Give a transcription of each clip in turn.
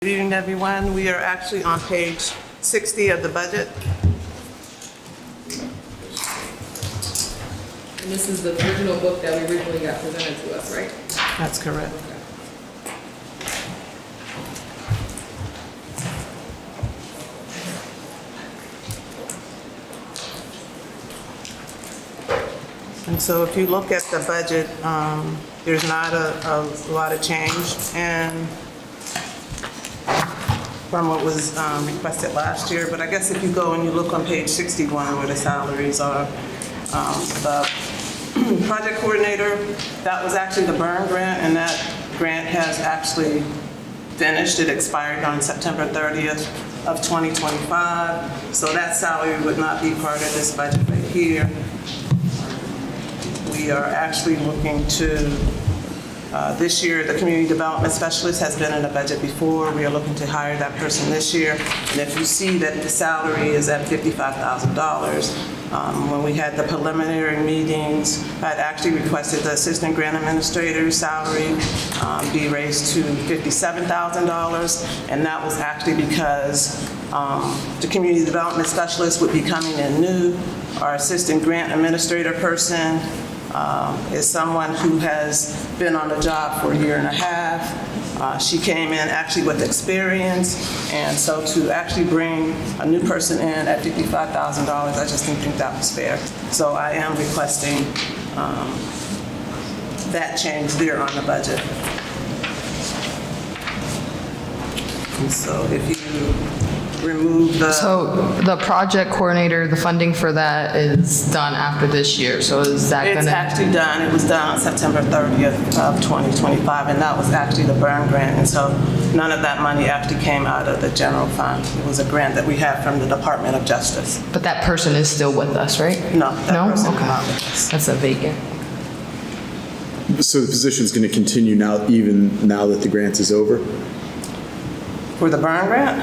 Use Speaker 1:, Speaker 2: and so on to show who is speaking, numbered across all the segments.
Speaker 1: Good evening, everyone. We are actually on page 60 of the budget.
Speaker 2: And this is the original book that we originally got presented to us, right?
Speaker 1: That's correct. And so if you look at the budget, there's not a lot of change and from what was requested last year. But I guess if you go and you look on page 61 where the salaries are, the project coordinator, that was actually the burn grant, and that grant has actually finished. It expired on September 30th of 2025. So that salary would not be part of this budget right here. We are actually looking to, this year, the community development specialist has been in the budget before. We are looking to hire that person this year. And if you see that the salary is at $55,000, when we had the preliminary meetings, I'd actually requested the assistant grant administrator's salary be raised to $57,000. And that was actually because the community development specialist would be coming in new. Our assistant grant administrator person is someone who has been on the job for a year and a half. She came in actually with experience, and so to actually bring a new person in at $55,000, I just didn't think that was fair. So I am requesting that change there on the budget. And so if you remove the...
Speaker 3: So the project coordinator, the funding for that is done after this year, so is that
Speaker 1: It's
Speaker 3: gonna?
Speaker 1: actually done. It was done on September 30th of 2025, and that was actually the burn grant. And so none of that money actually came out of the general fund. It was a grant that we had from the Department of Justice.
Speaker 3: But that person is still with us, right?
Speaker 1: No, that
Speaker 3: No?
Speaker 1: person is
Speaker 3: Okay.
Speaker 1: not with us.
Speaker 3: That's a vacant.
Speaker 4: So the position's going to continue now, even now that the grant is over?
Speaker 1: For the burn grant?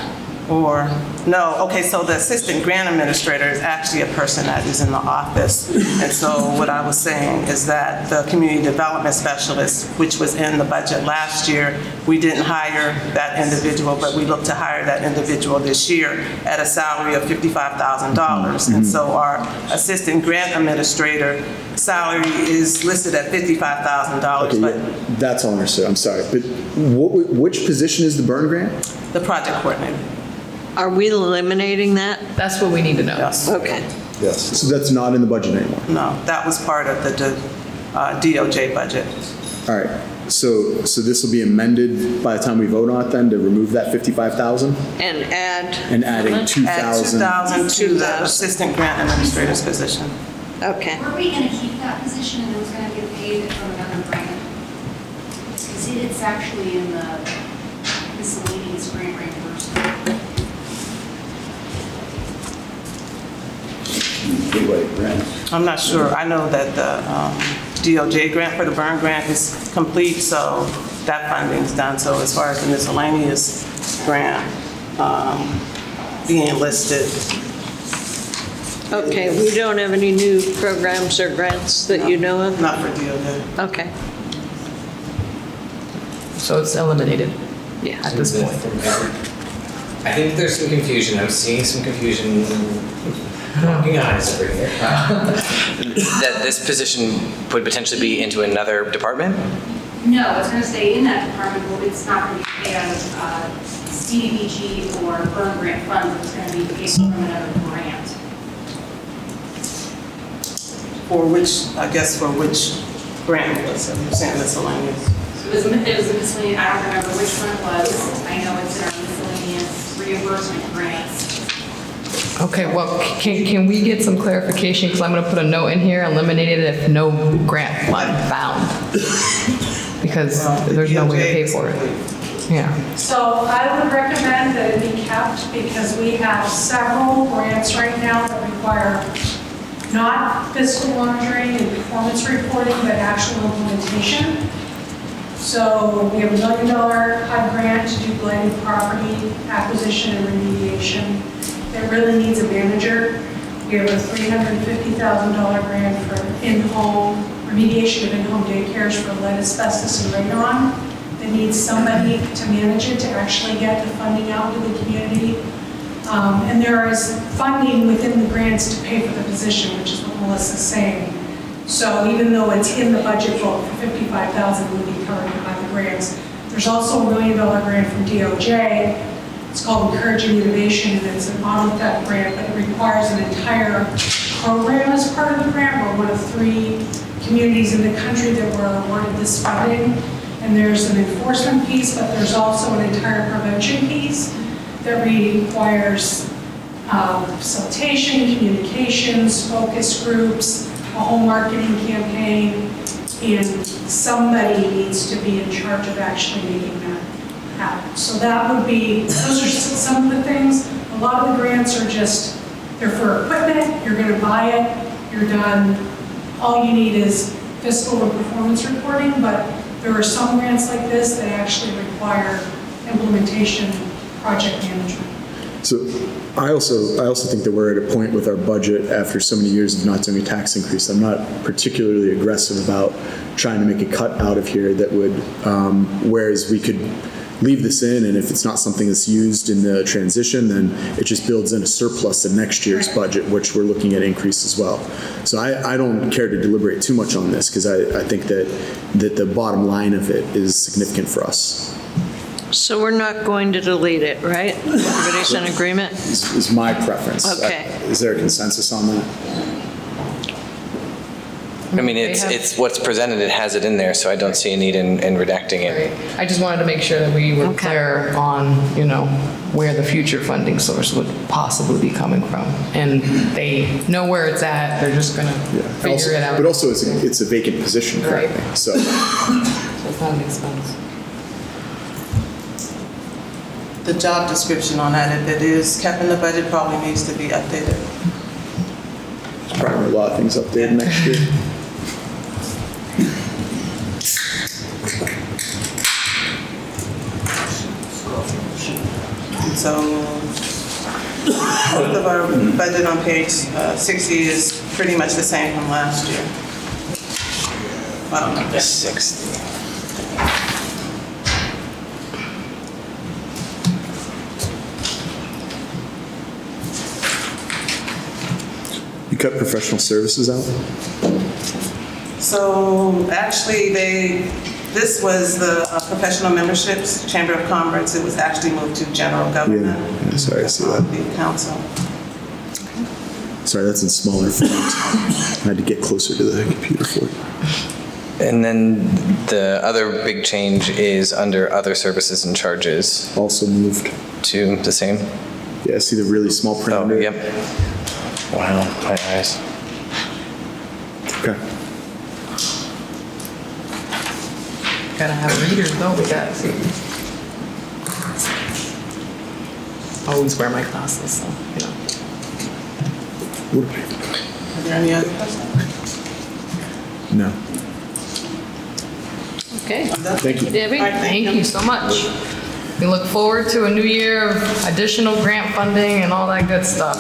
Speaker 1: Or, no, okay, so the assistant grant administrator is actually a person that is in the office. And so what I was saying is that the community development specialist, which was in the budget last year, we didn't hire that individual, but we look to hire that individual this year at a salary of $55,000. And so our assistant grant administrator salary is listed at $55,000,
Speaker 4: Okay,
Speaker 1: but
Speaker 4: yeah, that's all understood, I'm sorry. But which position is the burn grant?
Speaker 1: the project coordinator,
Speaker 5: Are we eliminating that?
Speaker 3: That's what we need to know.
Speaker 1: yes.
Speaker 5: Okay.
Speaker 4: Yes. So that's not in the budget anymore?
Speaker 1: No, that was part of the DOJ budget.
Speaker 4: All right, so this will be amended by the time we vote on it then, to remove that 55,000?
Speaker 5: And add?
Speaker 4: And adding
Speaker 1: Add
Speaker 4: 2,000?
Speaker 1: 2,000 to the
Speaker 5: 2,000.
Speaker 1: assistant grant administrator's position.
Speaker 5: Okay.
Speaker 6: Were we going to keep that position and it was going to get paid from another grant? Because it's actually in the miscellaneous grant reimbursement.
Speaker 1: I'm not sure. I know that the DOJ grant for the burn grant is complete, so that funding's done. So as far as the miscellaneous grant being listed,
Speaker 5: Okay, we don't have any new programs or grants that you know of?
Speaker 1: not for DOJ.
Speaker 5: Okay,
Speaker 3: So it's eliminated
Speaker 5: yeah.
Speaker 3: at this point.
Speaker 7: I think there's some confusion. I'm seeing some confusion. Walking eyes over here. That this position would potentially be into another department?
Speaker 6: No, it's going to stay in that department, but it's not going to be paid out of CDBG or burn grant funds. It's going to be paid from another grant.
Speaker 1: For which, I guess for which grant was it? You're saying miscellaneous.
Speaker 6: It was a miscellaneous, I don't remember which one it was. I know it's in our miscellaneous reimbursement grants.
Speaker 3: Okay, well, can we get some clarification, because I'm gonna put a note in here, eliminated if no grant fund found. Because there's no way to pay for it. Yeah.
Speaker 8: So I would recommend that it be kept because we have several grants right now that require not fiscal monitoring and performance reporting, but actual implementation. So we have $1 million HUD grant to do blighted property acquisition and remediation. That really needs a manager. We have a $350,000 grant for in-home remediation of in-home daycares for lead, asbestos, and radon. that needs somebody to manage it, to actually get the funding out to the community. And there is funding within the grants to pay for the position, which is what Melissa's saying. So even though it's in the budget book for $55,000 will be covered by the grants, there's also $1 million grant from DOJ. It's called Encouraging Innovation, and it's an auto theft grant, but it requires an entire program as part of the grant. We're one of 3 communities in the country that were awarded this funding. And there's an enforcement piece, but there's also an entire prevention piece that requires facilitation, communications, focus groups, a whole marketing campaign, and somebody needs to be in charge of actually making that happen. So that would be, those are some of the things. A lot of the grants are just, they're for equipment, you're gonna buy it, you're done. All you need is fiscal or performance reporting, but there are some grants like this that actually require implementation, project management.
Speaker 4: So I also think that we're at a point with our budget after so many years of not doing a tax increase. I'm not particularly aggressive about trying to make a cut out of here that would, whereas we could leave this in, and if it's not something that's used in the transition, then it just builds in a surplus in next year's budget, which we're looking at increase as well. So I don't care to deliberate too much on this, because I think that the bottom line of it is significant for us.
Speaker 5: So we're not going to delete it, right? Everybody's in agreement?
Speaker 4: Is my preference.
Speaker 5: Okay.
Speaker 4: Is there a consensus on that?
Speaker 7: I mean, it's what's presented, it has it in there, so I don't see a need in redacting it.
Speaker 3: Right. I just wanted to make sure that we were
Speaker 5: Okay.
Speaker 3: clear on, where the future funding source would possibly be coming from. And they know where it's at, they're just gonna figure it out.
Speaker 4: But also, it's a vacant position currently,
Speaker 3: Right.
Speaker 4: so.
Speaker 3: So it's not an expense.
Speaker 1: The job description on that, if it is kept in the budget, probably needs to be updated.
Speaker 4: Probably a lot of things updated next year.
Speaker 1: So most of our budget on page 60 is pretty much the same from last year. I don't know.
Speaker 7: 60.
Speaker 4: You cut professional services out?
Speaker 1: So actually, this was the professional memberships, Chamber of Commerce. It was actually moved to general government.
Speaker 4: Yeah, sorry, I see that.
Speaker 1: The council.
Speaker 4: Sorry, that's in smaller font. I had to get closer to the computer for it.
Speaker 7: And then the other big change is under other services and charges
Speaker 4: Also moved.
Speaker 7: to the same.
Speaker 4: Yeah, see the really small print
Speaker 7: Oh,
Speaker 4: under it?
Speaker 7: yep. Wow, my eyes.
Speaker 4: Okay.
Speaker 3: Gotta have readers, don't we, guys? I always wear my glasses, so,
Speaker 4: What-
Speaker 1: Are there any other questions?
Speaker 4: No.
Speaker 5: Okay.
Speaker 4: Thank you.
Speaker 5: Debbie?
Speaker 1: All right,
Speaker 3: Thank you so much. We look forward to a new year of additional grant funding and all that good stuff.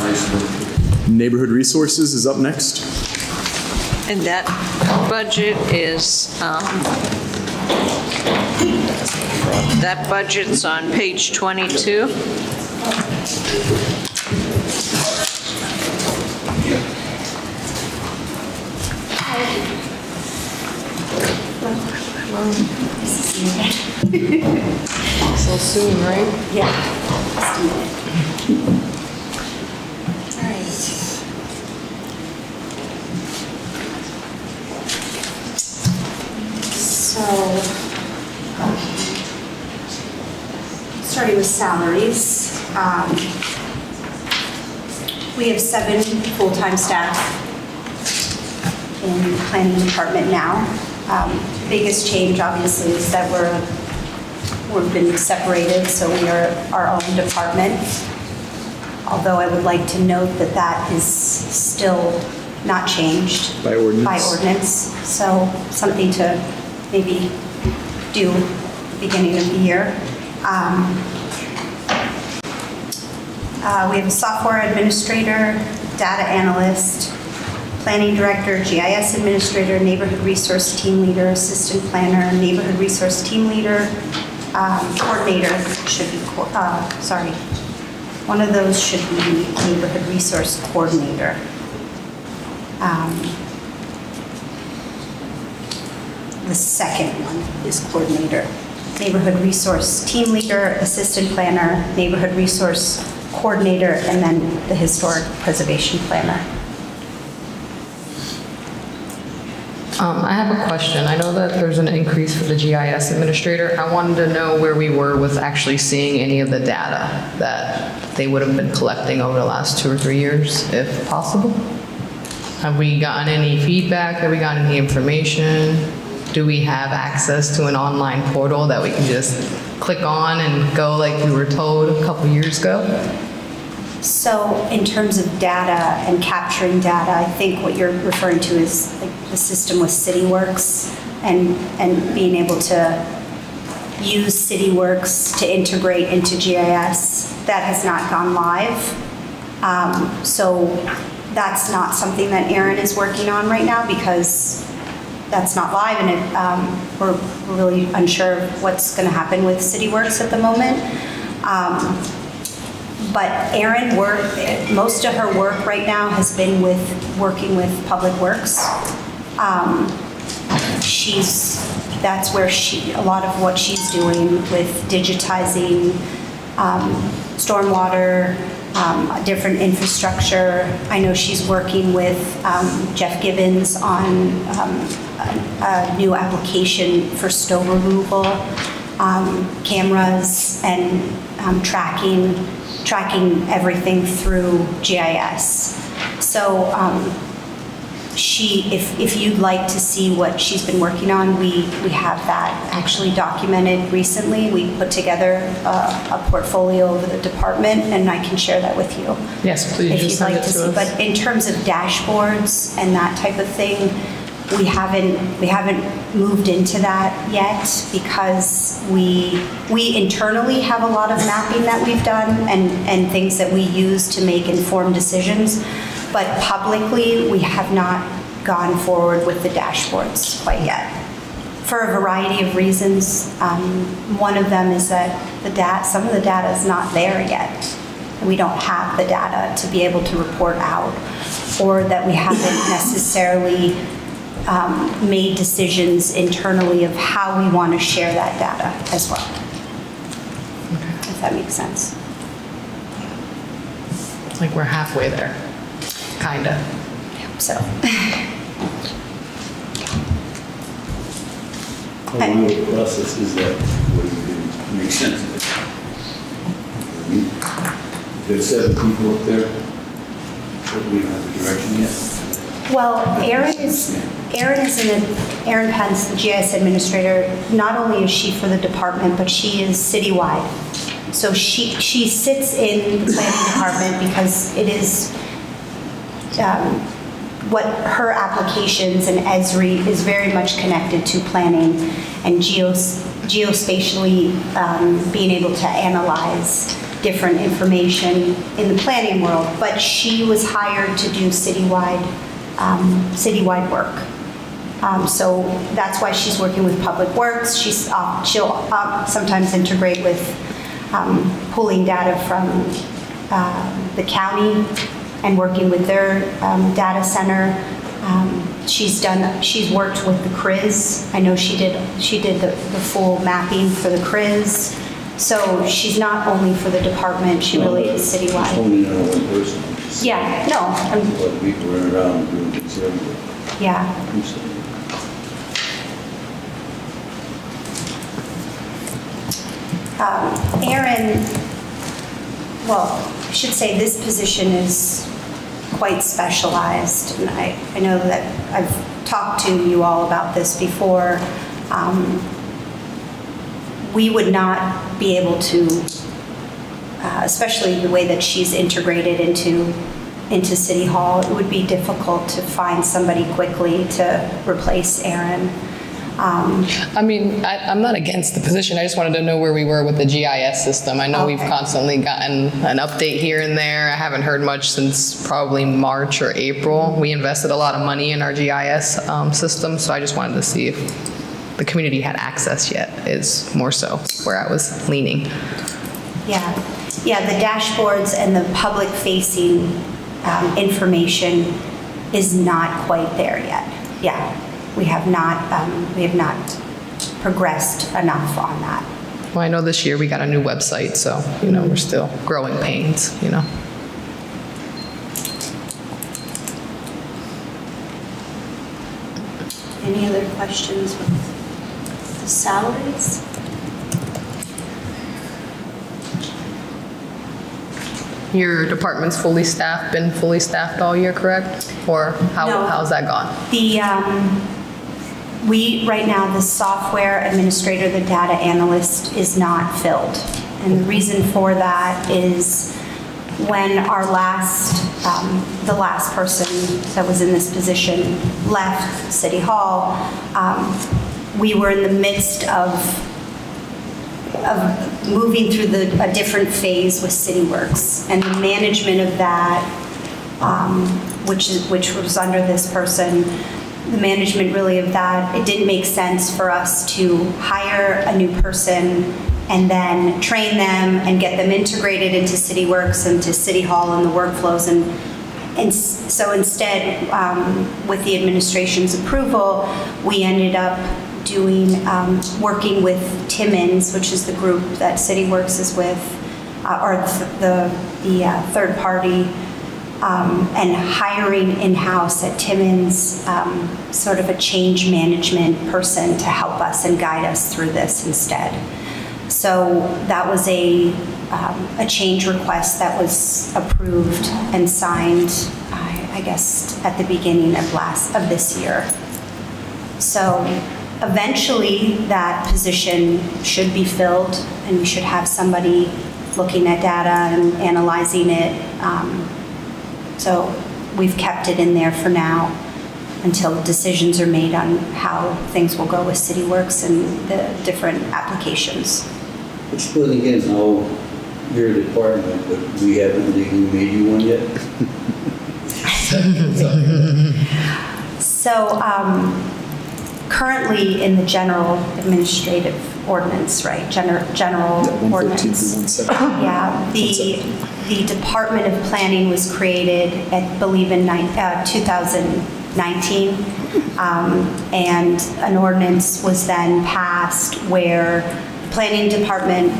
Speaker 4: Neighborhood Resources is up next.
Speaker 5: And that budget is, that budget's on page 22.
Speaker 3: So soon, right?
Speaker 6: Yeah. Just a minute. All right. So, starting with salaries, we have 7 full-time staff in the planning department now. Biggest change, obviously, is that we've been separated, so we are our own department. Although I would like to note that that is still not changed.
Speaker 4: By ordinance?
Speaker 6: By ordinance, so something to maybe do at the beginning of the year. We have a software administrator, data analyst, planning director, GIS administrator, neighborhood resource team leader, assistant planner, neighborhood resource team leader, coordinator should be, one of those should be neighborhood resource coordinator. The second one is coordinator. Neighborhood resource team leader, assistant planner, neighborhood resource coordinator, and then the historic preservation planner.
Speaker 3: I have a question. I know that there's an increase for the GIS administrator. I wanted to know where we were with actually seeing any of the data that they would have been collecting over the last 2 or 3 years, if possible. Have we gotten any feedback? Have we gotten any information? Do we have access to an online portal that we can just click on and go like we were told a couple years ago?
Speaker 6: So in terms of data and capturing data, I think what you're referring to is like the system with CityWorks and being able to use CityWorks to integrate into GIS. That has not gone live. So that's not something that Erin is working on right now because that's not live and we're really unsure of what's going to happen with CityWorks at the moment. But Erin most of her work right now has been working with Public Works. That's where a lot of what she's doing with digitizing stormwater, different infrastructure. I know she's working with Jeff Gibbons on a new application for snow removal, cameras, and tracking everything through GIS. So if you'd like to see what she's been working on, we have that actually documented recently. We put together a portfolio of the department, and I can share that with you.
Speaker 3: Yes, please
Speaker 6: If
Speaker 3: just
Speaker 6: you'd
Speaker 3: send
Speaker 6: like
Speaker 3: it
Speaker 6: to
Speaker 3: to
Speaker 6: see.
Speaker 3: us.
Speaker 6: But in terms of dashboards and that type of thing, we haven't moved into that yet because we internally have a lot of mapping that we've done and things that we use to make informed decisions. But publicly, we have not gone forward with the dashboards quite yet for a variety of reasons. One of them is that some of the data is not there yet. We don't have the data to be able to report out, or that we haven't necessarily made decisions internally of how we want to share that data as well. If that makes sense.
Speaker 3: Like we're halfway there, kinda.
Speaker 6: So,
Speaker 9: How long of a process is that where you can make sense of it? I mean, there's 7 people up there, but we don't have a direction yet.
Speaker 6: well, Erin Pence, the GIS administrator. Not only is she for the department, but she is citywide. So she sits in the planning department because it is what her applications and Esri is very much connected to planning and geospatially being able to analyze different information in the planning world. But she was hired to do citywide work. So that's why she's working with Public Works. She'll sometimes integrate with pulling data from the county and working with their data center. She's worked with the CRIS. I know she did the full mapping for the CRIS. So she's not only for the department, she really is
Speaker 9: It's
Speaker 6: citywide.
Speaker 9: only not one person. It's
Speaker 6: Yeah, no,
Speaker 9: a lot of people running around doing things everywhere.
Speaker 6: yeah. Erin, well, I should say this position is quite specialized, and I know that I've talked to you all about this before. We would not be able to, especially the way that she's integrated into City Hall, it would be difficult to find somebody quickly to replace Erin.
Speaker 3: I mean, I'm not against the position. I just wanted to know where we were with the GIS system. I know we've
Speaker 6: Okay.
Speaker 3: constantly gotten an update here and there. I haven't heard much since probably March or April. We invested a lot of money in our GIS system, so I just wanted to see if the community had access yet, is more so where I was leaning.
Speaker 6: Yeah, the dashboards and the public-facing information is not quite there yet. Yeah, we have not progressed enough on that.
Speaker 3: Well, I know this year we got a new website, so, we're still growing pains.
Speaker 6: Any other questions with the salaries?
Speaker 3: Your department's fully staffed, been fully staffed all year, correct? Or
Speaker 6: No.
Speaker 3: how's that gone?
Speaker 6: Right now, the software administrator, the data analyst is not filled. And the reason for that is when our the last person that was in this position left City Hall, we were in the midst of moving through a different phase with CityWorks, and the management of that, which was under this person, the management really of that, it didn't make sense for us to hire a new person and then train them and get them integrated into CityWorks and to City Hall and the workflows. And so instead, with the administration's approval, we ended up working with Timmins, which is the group that CityWorks is with, or the third party, and hiring in-house at Timmins sort of a change management person to help us and guide us through this instead. So that was a change request that was approved and signed, I guess, at the beginning of this year. So eventually, that position should be filled, and we should have somebody looking at data and analyzing it. So we've kept it in there for now until decisions are made on how things will go with CityWorks and the different applications.
Speaker 9: Explain again how your department, but we haven't legally made you one yet?
Speaker 6: So currently in the general administrative ordinance, right? General
Speaker 4: 114
Speaker 6: ordinance.
Speaker 4: through 117.
Speaker 6: Yeah, the Department of Planning was created, I believe, in 2019. And an ordinance was then passed where the Planning Department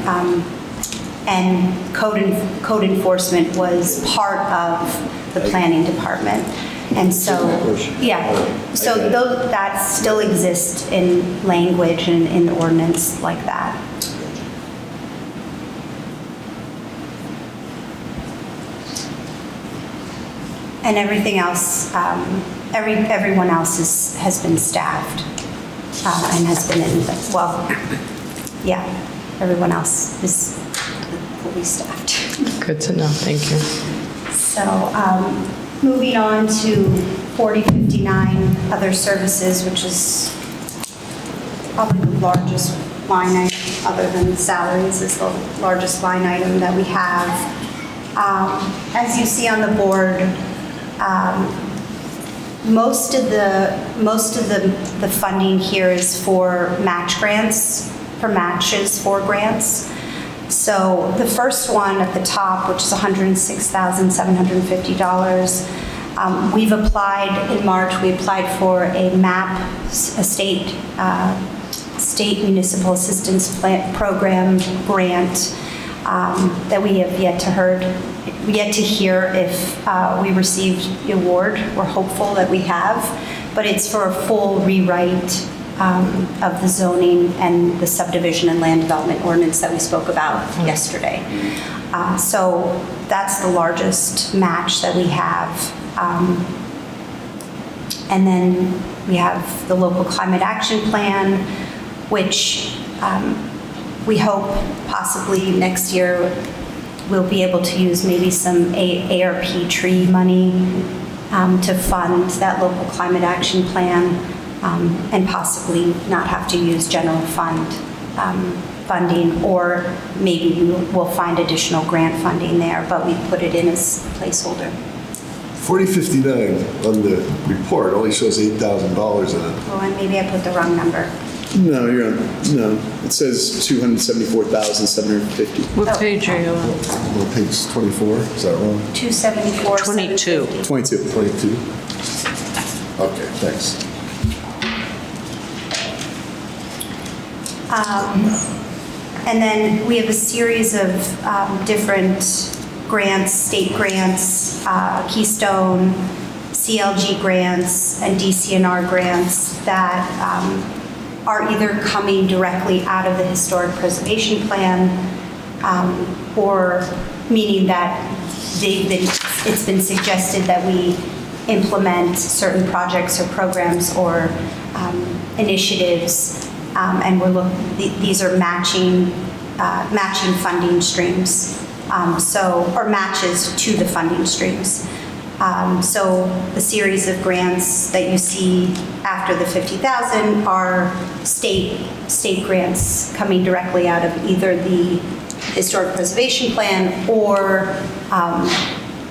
Speaker 6: and code enforcement was part of the Planning Department. And so, yeah, so that still exists in language and in ordinance like that. And everything else, everyone else has been staffed and has been everyone else is fully staffed.
Speaker 3: Good to know, thank you.
Speaker 6: So moving on to 4059, other services, which is probably the largest line item, other than salaries, is the largest line item that we have. As you see on the board, most of the funding here is for match grants, for matches for grants. So the first one at the top, which is $106,750, we've applied in March. We applied for a MAP, a state municipal assistance program grant that we have yet to hear if we received the award. We're hopeful that we have, but it's for a full rewrite of the zoning and the subdivision and land development ordinance that we spoke about yesterday. So that's the largest match that we have. And then we have the local climate action plan, which we hope possibly next year we'll be able to use maybe some ARP tree money to fund that local climate action plan. and possibly not have to use general fund funding, or maybe we'll find additional grant funding there, but we put it in as placeholder.
Speaker 10: 4059 on the report only shows $8,000 in it.
Speaker 6: Oh, and maybe I put the wrong number.
Speaker 4: No, no, it says 274,750.
Speaker 5: What page are you on?
Speaker 10: Well, page 24, is that wrong?
Speaker 6: 274.
Speaker 5: 22.
Speaker 4: 22.
Speaker 10: 22? Okay, thanks.
Speaker 6: And then we have a series of different grants, state grants, Keystone, CLG grants, and DCNR grants that are either coming directly out of the Historic Preservation Plan, or meaning that it's been suggested that we implement certain projects or programs or initiatives, and these are matching funding streams, or matches to the funding streams. So the series of grants that you see after the 50,000 are state grants coming directly out of either the Historic Preservation Plan or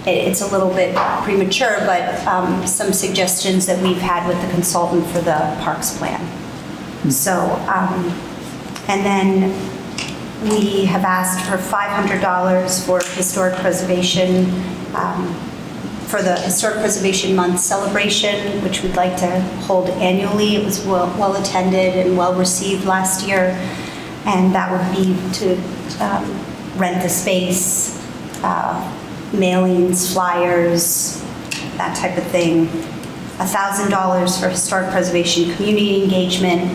Speaker 6: it's a little bit premature, but some suggestions that we've had with the consultant for the Parks Plan. So, and then we have asked for $500 for historic preservation, for the Historic Preservation Month celebration, which we'd like to hold annually. It was well attended and well received last year, and that would be to rent the space, mailings, flyers, that type of thing. $1,000 for historic preservation community engagement,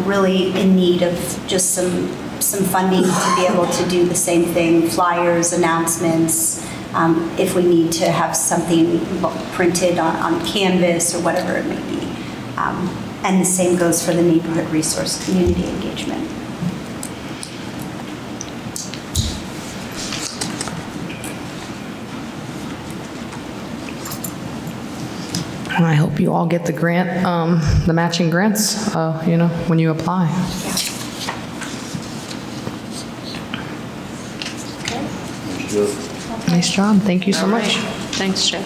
Speaker 6: really in need of just some funding to be able to do the same thing, flyers, announcements, if we need to have something printed on canvas or whatever it may be. And the same goes for the neighborhood resource community engagement.
Speaker 3: I hope you all get the grant, the matching grants, when you apply. Nice job. Thank you so much.
Speaker 5: Thanks, Jeff.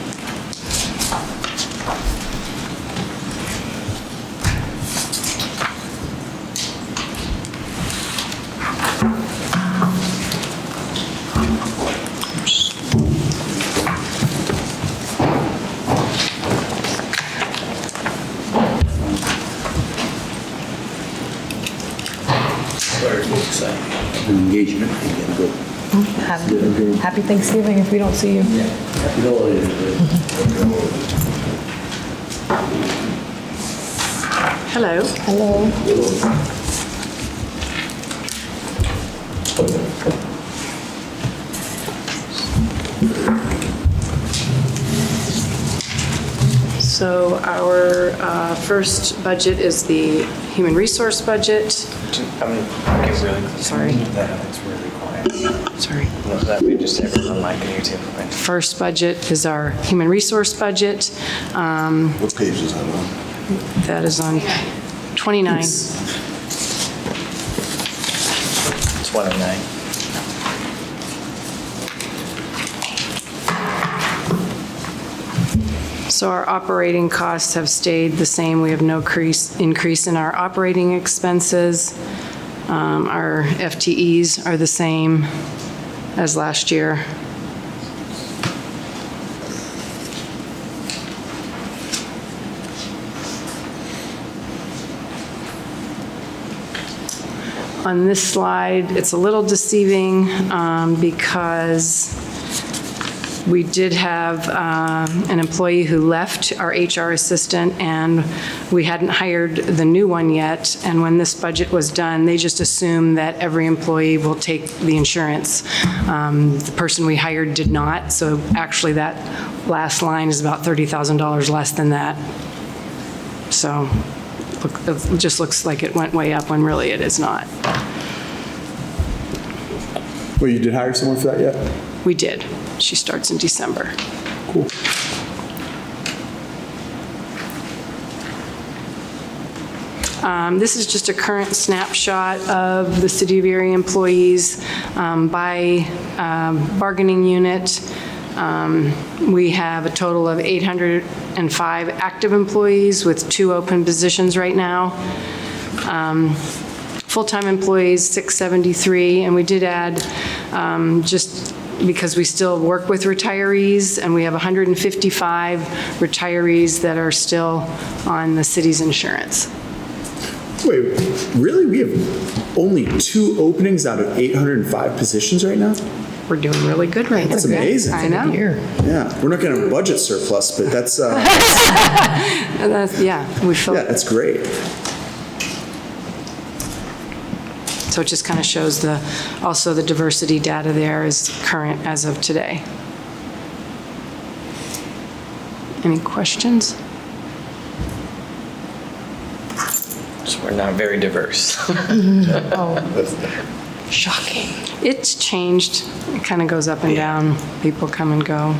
Speaker 9: Engagement, you can go.
Speaker 3: Happy Thanksgiving if we don't see you.
Speaker 5: Hello.
Speaker 3: Hello.
Speaker 11: So our first budget is the human resource budget.
Speaker 7: Okay, really quick.
Speaker 11: Sorry.
Speaker 7: It's really quiet.
Speaker 11: Sorry.
Speaker 7: No, that way just everyone on mic and YouTube.
Speaker 11: First budget is our human resource budget.
Speaker 10: What page is that on?
Speaker 11: That is on 29.
Speaker 7: It's 109.
Speaker 11: So our operating costs have stayed the same. We have no increase in our operating expenses. Our FTEs are the same as last year. On this slide, it's a little deceiving because we did have an employee who left, our HR assistant, and we hadn't hired the new one yet. And when this budget was done, they just assumed that every employee will take the insurance. The person we hired did not, so actually that last line is about $30,000 less than that. So it just looks like it went way up when really it is not.
Speaker 4: Well, you did hire someone for that yet?
Speaker 11: We did. She starts in December.
Speaker 4: Cool.
Speaker 11: This is just a current snapshot of the City of Erie employees by bargaining unit. We have a total of 805 active employees with 2 open positions right now. Full-time employees, 673, and we did add, just because we still work with retirees, and we have 155 retirees that are still on the city's insurance.
Speaker 4: Wait, really? We have only 2 openings out of 805 positions right now?
Speaker 11: We're doing really good right now.
Speaker 4: That's amazing.
Speaker 11: I know.
Speaker 4: Yeah, we're not gonna have a budget surplus, but that's,
Speaker 11: Yeah, we feel.
Speaker 4: yeah, that's great.
Speaker 11: So it just kind of shows also the diversity data there is current as of today. Any questions?
Speaker 7: So we're not very diverse.
Speaker 3: Shocking.
Speaker 11: It's changed. It kind of goes up and down. People come and go.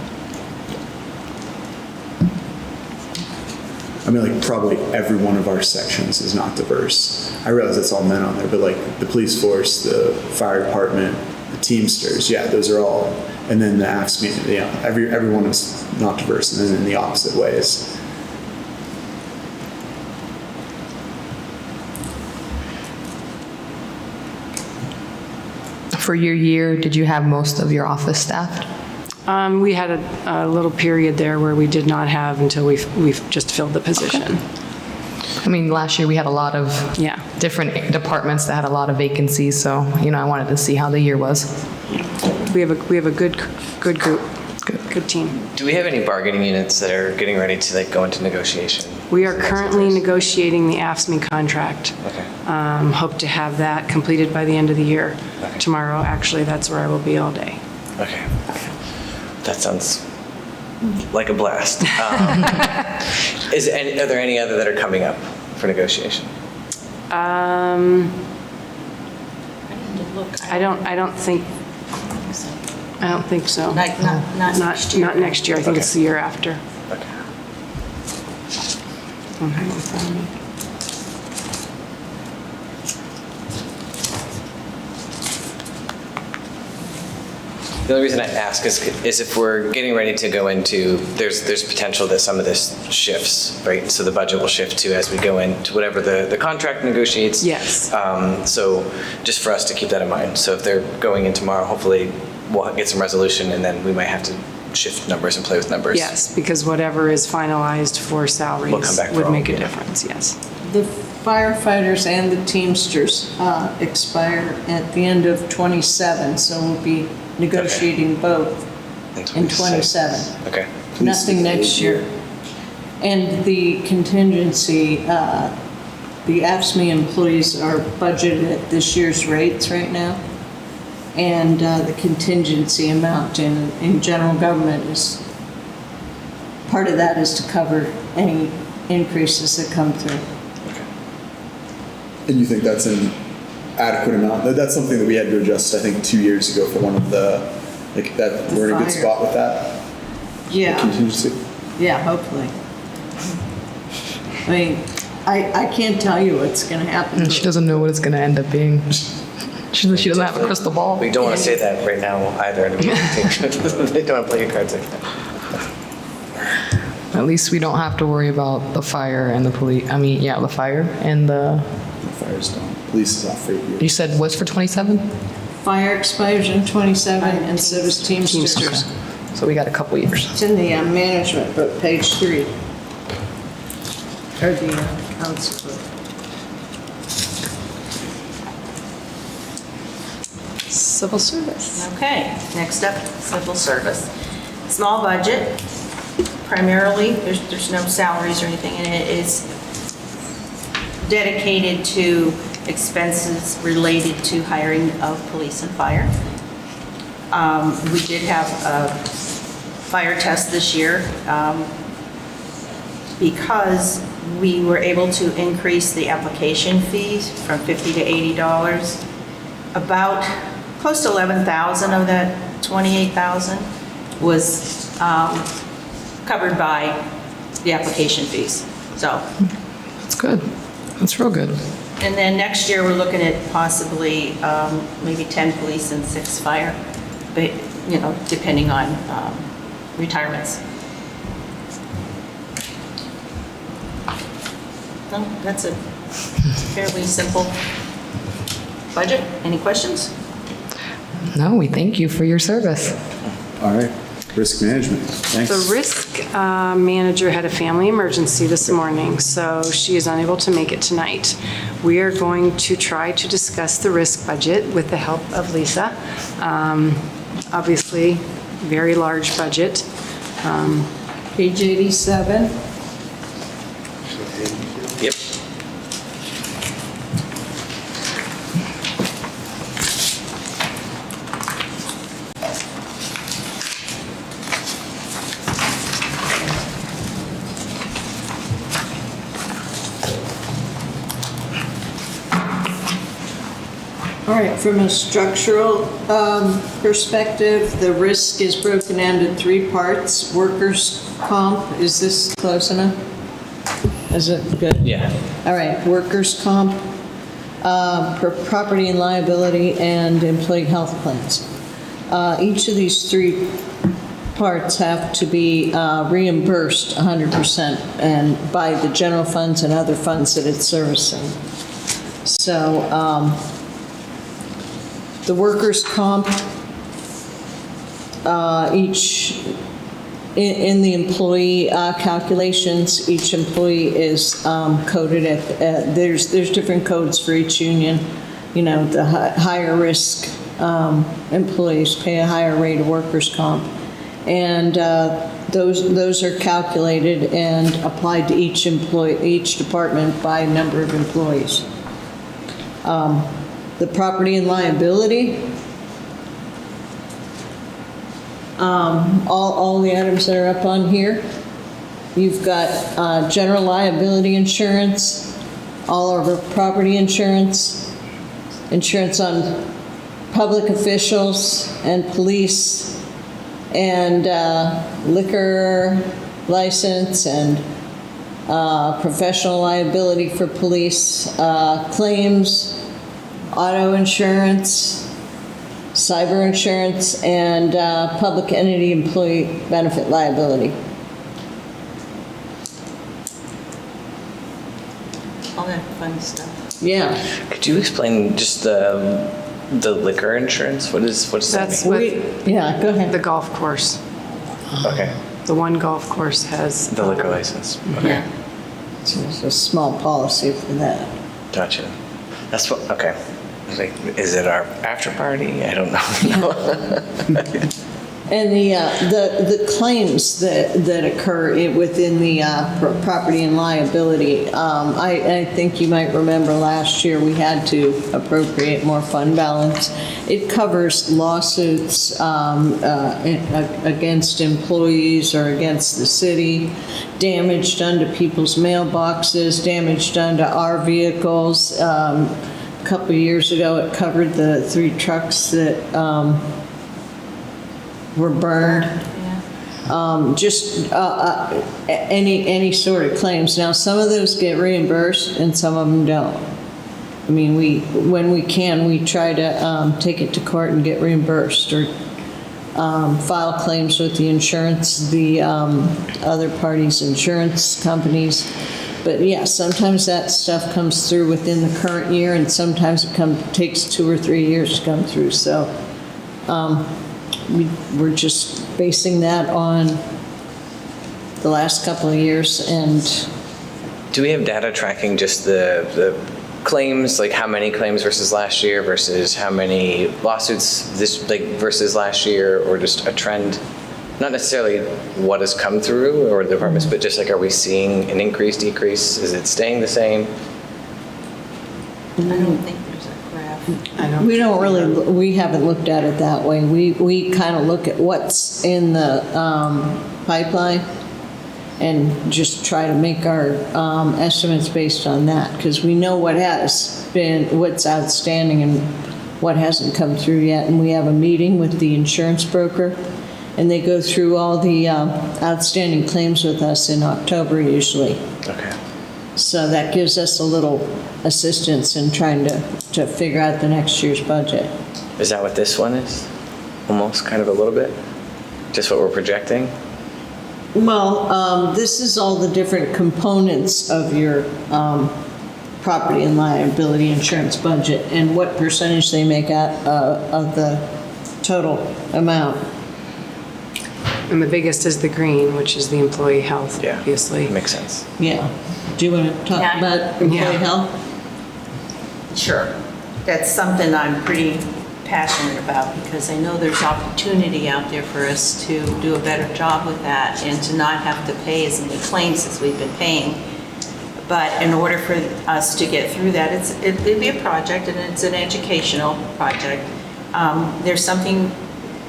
Speaker 4: I mean, like, probably every one of our sections is not diverse. I realize it's all men on there, but like the police force, the fire department, the Teamsters, yeah, those are all, and then the AFSCME, everyone is not diverse, and then in the opposite ways.
Speaker 3: For your year, did you have most of your office staffed?
Speaker 11: We had a little period there where we did not have until we've just filled the position.
Speaker 3: I mean, last year we had a lot of
Speaker 11: Yeah.
Speaker 3: different departments that had a lot of vacancies, so, I wanted to see how the year was.
Speaker 11: We have a good group, good team.
Speaker 7: Do we have any bargaining units that are getting ready to go into negotiation?
Speaker 11: We are currently negotiating the AFSCME contract.
Speaker 7: Okay.
Speaker 11: Hope to have that completed by the end of the year.
Speaker 7: Okay.
Speaker 11: Tomorrow, actually, that's where I will be all day.
Speaker 7: Okay. That sounds like a blast. Are there any other that are coming up for negotiation?
Speaker 11: I don't think so.
Speaker 5: Like, not next year?
Speaker 11: Not next year. I think it's the year after.
Speaker 7: Okay.
Speaker 11: Don't have it in front of me.
Speaker 7: The only reason I ask is if we're getting ready to go into, there's potential that some of this shifts, right? So the budget will shift too as we go into whatever the contract negotiates.
Speaker 11: Yes.
Speaker 7: So just for us to keep that in mind. So if they're going in tomorrow, hopefully we'll get some resolution and then we might have to shift numbers and play with numbers.
Speaker 11: Yes, because whatever is finalized for salaries
Speaker 7: We'll come back for
Speaker 11: would
Speaker 7: all,
Speaker 11: make a
Speaker 7: yeah.
Speaker 11: difference, yes.
Speaker 12: The firefighters and the Teamsters expire at the end of '27, so we'll be negotiating both in '27.
Speaker 7: Okay.
Speaker 12: Nothing next year. And the contingency, the AFSCME employees are budgeted at this year's rates right now. And the contingency amount in general government is, part of that is to cover any increases that come through.
Speaker 4: And you think that's an adequate amount? That's something that we had to adjust, I think, 2 years ago for one of the, that we're in a good
Speaker 12: fire.
Speaker 4: spot with that?
Speaker 12: Yeah.
Speaker 4: Contingency?
Speaker 12: Yeah, hopefully. I mean, I can't tell you what's going to happen.
Speaker 3: And she doesn't know what it's going to end up being. She doesn't have a crystal ball.
Speaker 7: We don't want to say that right now either. They don't want to play your cards like that.
Speaker 3: At least we don't have to worry about the fire and the police. The fire and the,
Speaker 4: The fire's done. Police is off for 8 years.
Speaker 3: you said what's for 27?
Speaker 12: Fire expires in '27, and so does Teamsters.
Speaker 3: So we got a couple years.
Speaker 12: It's in the management book, page 3. Or the council book.
Speaker 11: Civil service.
Speaker 5: Okay, next up, civil service. Small budget, primarily, there's no salaries or anything in it. It's dedicated to expenses related to hiring of police and fire. We did have a fire test this year because we were able to increase the application fees from $50 to $80. About close to 11,000 of that 28,000 was covered by the application fees. So
Speaker 3: That's good. That's real good.
Speaker 5: And then next year, we're looking at possibly maybe 10 police and 6 fire, but, you know, depending on retirements. No, that's a fairly simple budget. Any questions?
Speaker 3: No, we thank you for your service.
Speaker 4: All right, risk management, thanks.
Speaker 11: The risk manager had a family emergency this morning, so she is unable to make it tonight. We are going to try to discuss the risk budget with the help of Lisa. Obviously, very large budget.
Speaker 12: Page 87.
Speaker 7: Yep.
Speaker 12: All right, from a structural perspective, the risk is broken into 3 parts. Workers' comp, is this close enough? Is it good?
Speaker 7: Yeah.
Speaker 12: All right, workers' comp, property and liability, and employee health plans. Each of these 3 parts have to be reimbursed 100% and by the general funds and other funds that it's servicing. So the workers' comp, in the employee calculations, each employee is coded at, there's different codes for each union. You know, the higher risk employees pay a higher rate of workers' comp. And those are calculated and applied to each department by number of employees. The property and liability, all the items that are up on here. You've got general liability insurance, all of our property insurance, insurance on public officials and police, and liquor license, and professional liability for police, claims, auto insurance, cyber insurance, and public entity employee benefit liability.
Speaker 5: All that fun stuff.
Speaker 12: Yeah.
Speaker 7: Could you explain just the liquor insurance? What does that
Speaker 11: That's
Speaker 7: mean?
Speaker 11: with
Speaker 12: Yeah, go ahead.
Speaker 11: the golf course.
Speaker 7: Okay,
Speaker 11: The one golf course has.
Speaker 7: the liquor license. Okay,
Speaker 12: Yeah. So there's a small policy for that.
Speaker 7: gotcha. That's what, okay. I was like, is it our after party? I don't know.
Speaker 12: And the claims that occur within the property and liability, I think you might remember last year we had to appropriate more fund balance. It covers lawsuits against employees or against the city, damage done to people's mailboxes, damage done to our vehicles. A couple of years ago, it covered the 3 trucks that were burned. Just any sort of claims. Now, some of those get reimbursed and some of them don't. I mean, when we can, we try to take it to court and get reimbursed, or file claims with the insurance, the other parties' insurance companies. But yeah, sometimes that stuff comes through within the current year, and sometimes it takes 2 or 3 years to come through. So we're just basing that on the last couple of years. And
Speaker 7: Do we have data tracking just the claims, like how many claims versus last year versus how many lawsuits versus last year, or just a trend? Not necessarily what has come through or the departments, but just like, are we seeing an increase, decrease? Is it staying the same?
Speaker 5: I don't think there's a graph.
Speaker 12: we haven't looked at it that way. We kind of look at what's in the pipeline and just try to make our estimates based on that, because we know what's outstanding and what hasn't come through yet. And we have a meeting with the insurance broker, and they go through all the outstanding claims with us in October usually.
Speaker 7: Okay.
Speaker 12: So that gives us a little assistance in trying to figure out the next year's budget.
Speaker 7: Is that what this one is? Almost, kind of a little bit? Just what we're projecting?
Speaker 12: Well, this is all the different components of your property and liability insurance budget and what percentage they make out of the total amount.
Speaker 11: And the biggest is the green, which is the employee health,
Speaker 7: Yeah.
Speaker 11: obviously.
Speaker 7: Makes sense.
Speaker 12: Yeah. Do you want to talk
Speaker 5: Yeah.
Speaker 12: about employee
Speaker 11: Yeah.
Speaker 12: health?
Speaker 5: Sure. That's something I'm pretty passionate about because I know there's opportunity out there for us to do a better job with that and to not have to pay as many claims as we've been paying. But in order for us to get through that, it'd be a project and it's an educational project. There's something,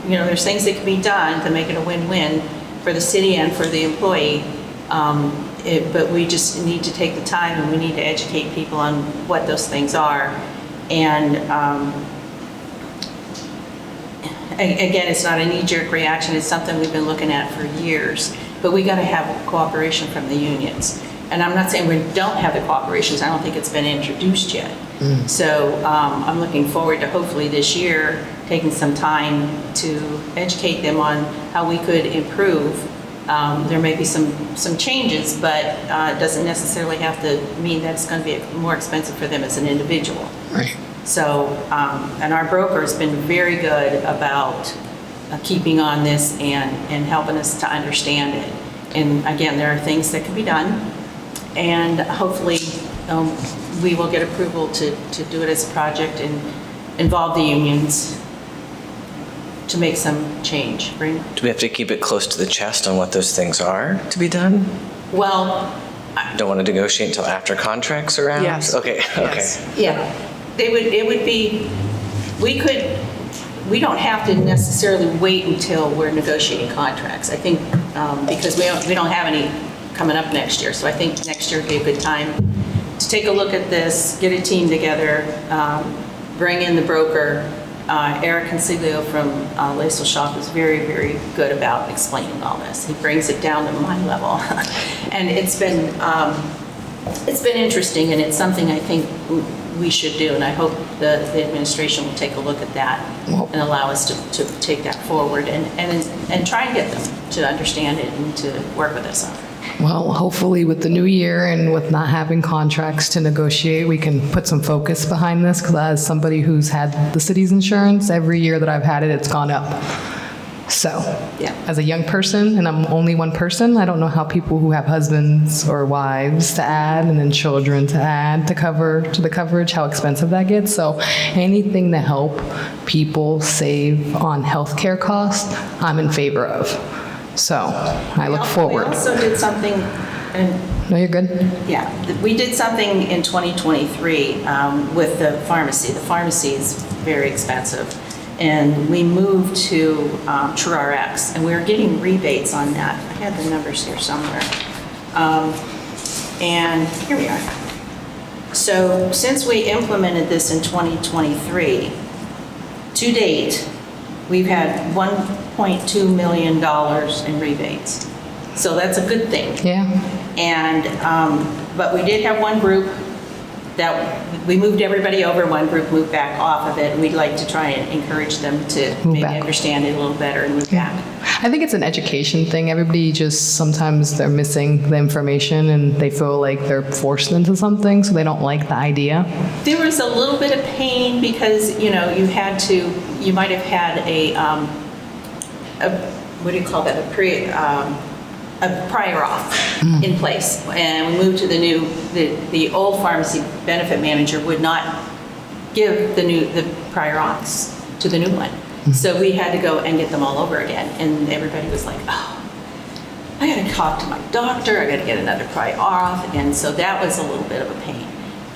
Speaker 5: there's things that can be done to make it a win-win for the city and for the employee. But we just need to take the time and we need to educate people on what those things are. And again, it's not a knee-jerk reaction, it's something we've been looking at for years. But we gotta have cooperation from the unions. And I'm not saying we don't have the cooperations, I don't think it's been introduced yet. So I'm looking forward to hopefully this year, taking some time to educate them on how we could improve. There may be some changes, but it doesn't necessarily have to mean that it's going to be more expensive for them as an individual.
Speaker 3: Right.
Speaker 5: So, and our broker has been very good about keeping on this and helping us to understand it. And again, there are things that can be done, and hopefully we will get approval to do it as a project and involve the unions to make some change, right?
Speaker 7: Do we have to keep it close to the chest on what those things are to be done?
Speaker 5: Well,
Speaker 7: Don't want to negotiate until after contracts are out?
Speaker 11: Yes.
Speaker 7: Okay, okay.
Speaker 11: Yes.
Speaker 5: yeah, it would be, we don't have to necessarily wait until we're negotiating contracts. I think, because we don't have any coming up next year, so I think next year would be a good time to take a look at this, get a team together, bring in the broker. Eric Consiglio from Laisel Shop is very, very good about explaining all this. He brings it down to my level. And it's been interesting, and it's something I think we should do, and I hope the administration will take a look at that and allow us to take that forward and try and get them to understand it and to work with us on it.
Speaker 3: Well, hopefully with the new year and with not having contracts to negotiate, we can put some focus behind this, because as somebody who's had the city's insurance, every year that I've had it, it's gone up. So,
Speaker 5: Yeah.
Speaker 3: as a young person, and I'm only one person, I don't know how people who have husbands or wives to add and then children to add to the coverage, how expensive that gets. So anything to help people save on healthcare costs, I'm in favor of. So I look forward.
Speaker 5: We also did something, and
Speaker 3: No, you're good?
Speaker 5: yeah, we did something in 2023 with the pharmacy. The pharmacy is very expensive. And we moved to TrueRx, and we were getting rebates on that. I had the numbers here somewhere. And here we are. So since we implemented this in 2023, to date, we've had $1.2 million in rebates. So that's a good thing.
Speaker 3: Yeah.
Speaker 5: And, but we did have one group that, we moved everybody over, one group moved back off of it, and we'd like to try and encourage them to
Speaker 3: Move
Speaker 5: maybe
Speaker 3: back.
Speaker 5: understand it a little better and move back.
Speaker 3: I think it's an education thing. Everybody just, sometimes they're missing the information and they feel like they're forced into something, so they don't like the idea.
Speaker 5: There was a little bit of pain because, you might have had a what do you call that, a prior auth in place. And we moved to the old pharmacy benefit manager would not give the prior auths to the new one. So we had to go and get them all over again. And everybody was like, oh, I gotta talk to my doctor, I gotta get another prior auth. And so that was a little bit of a pain.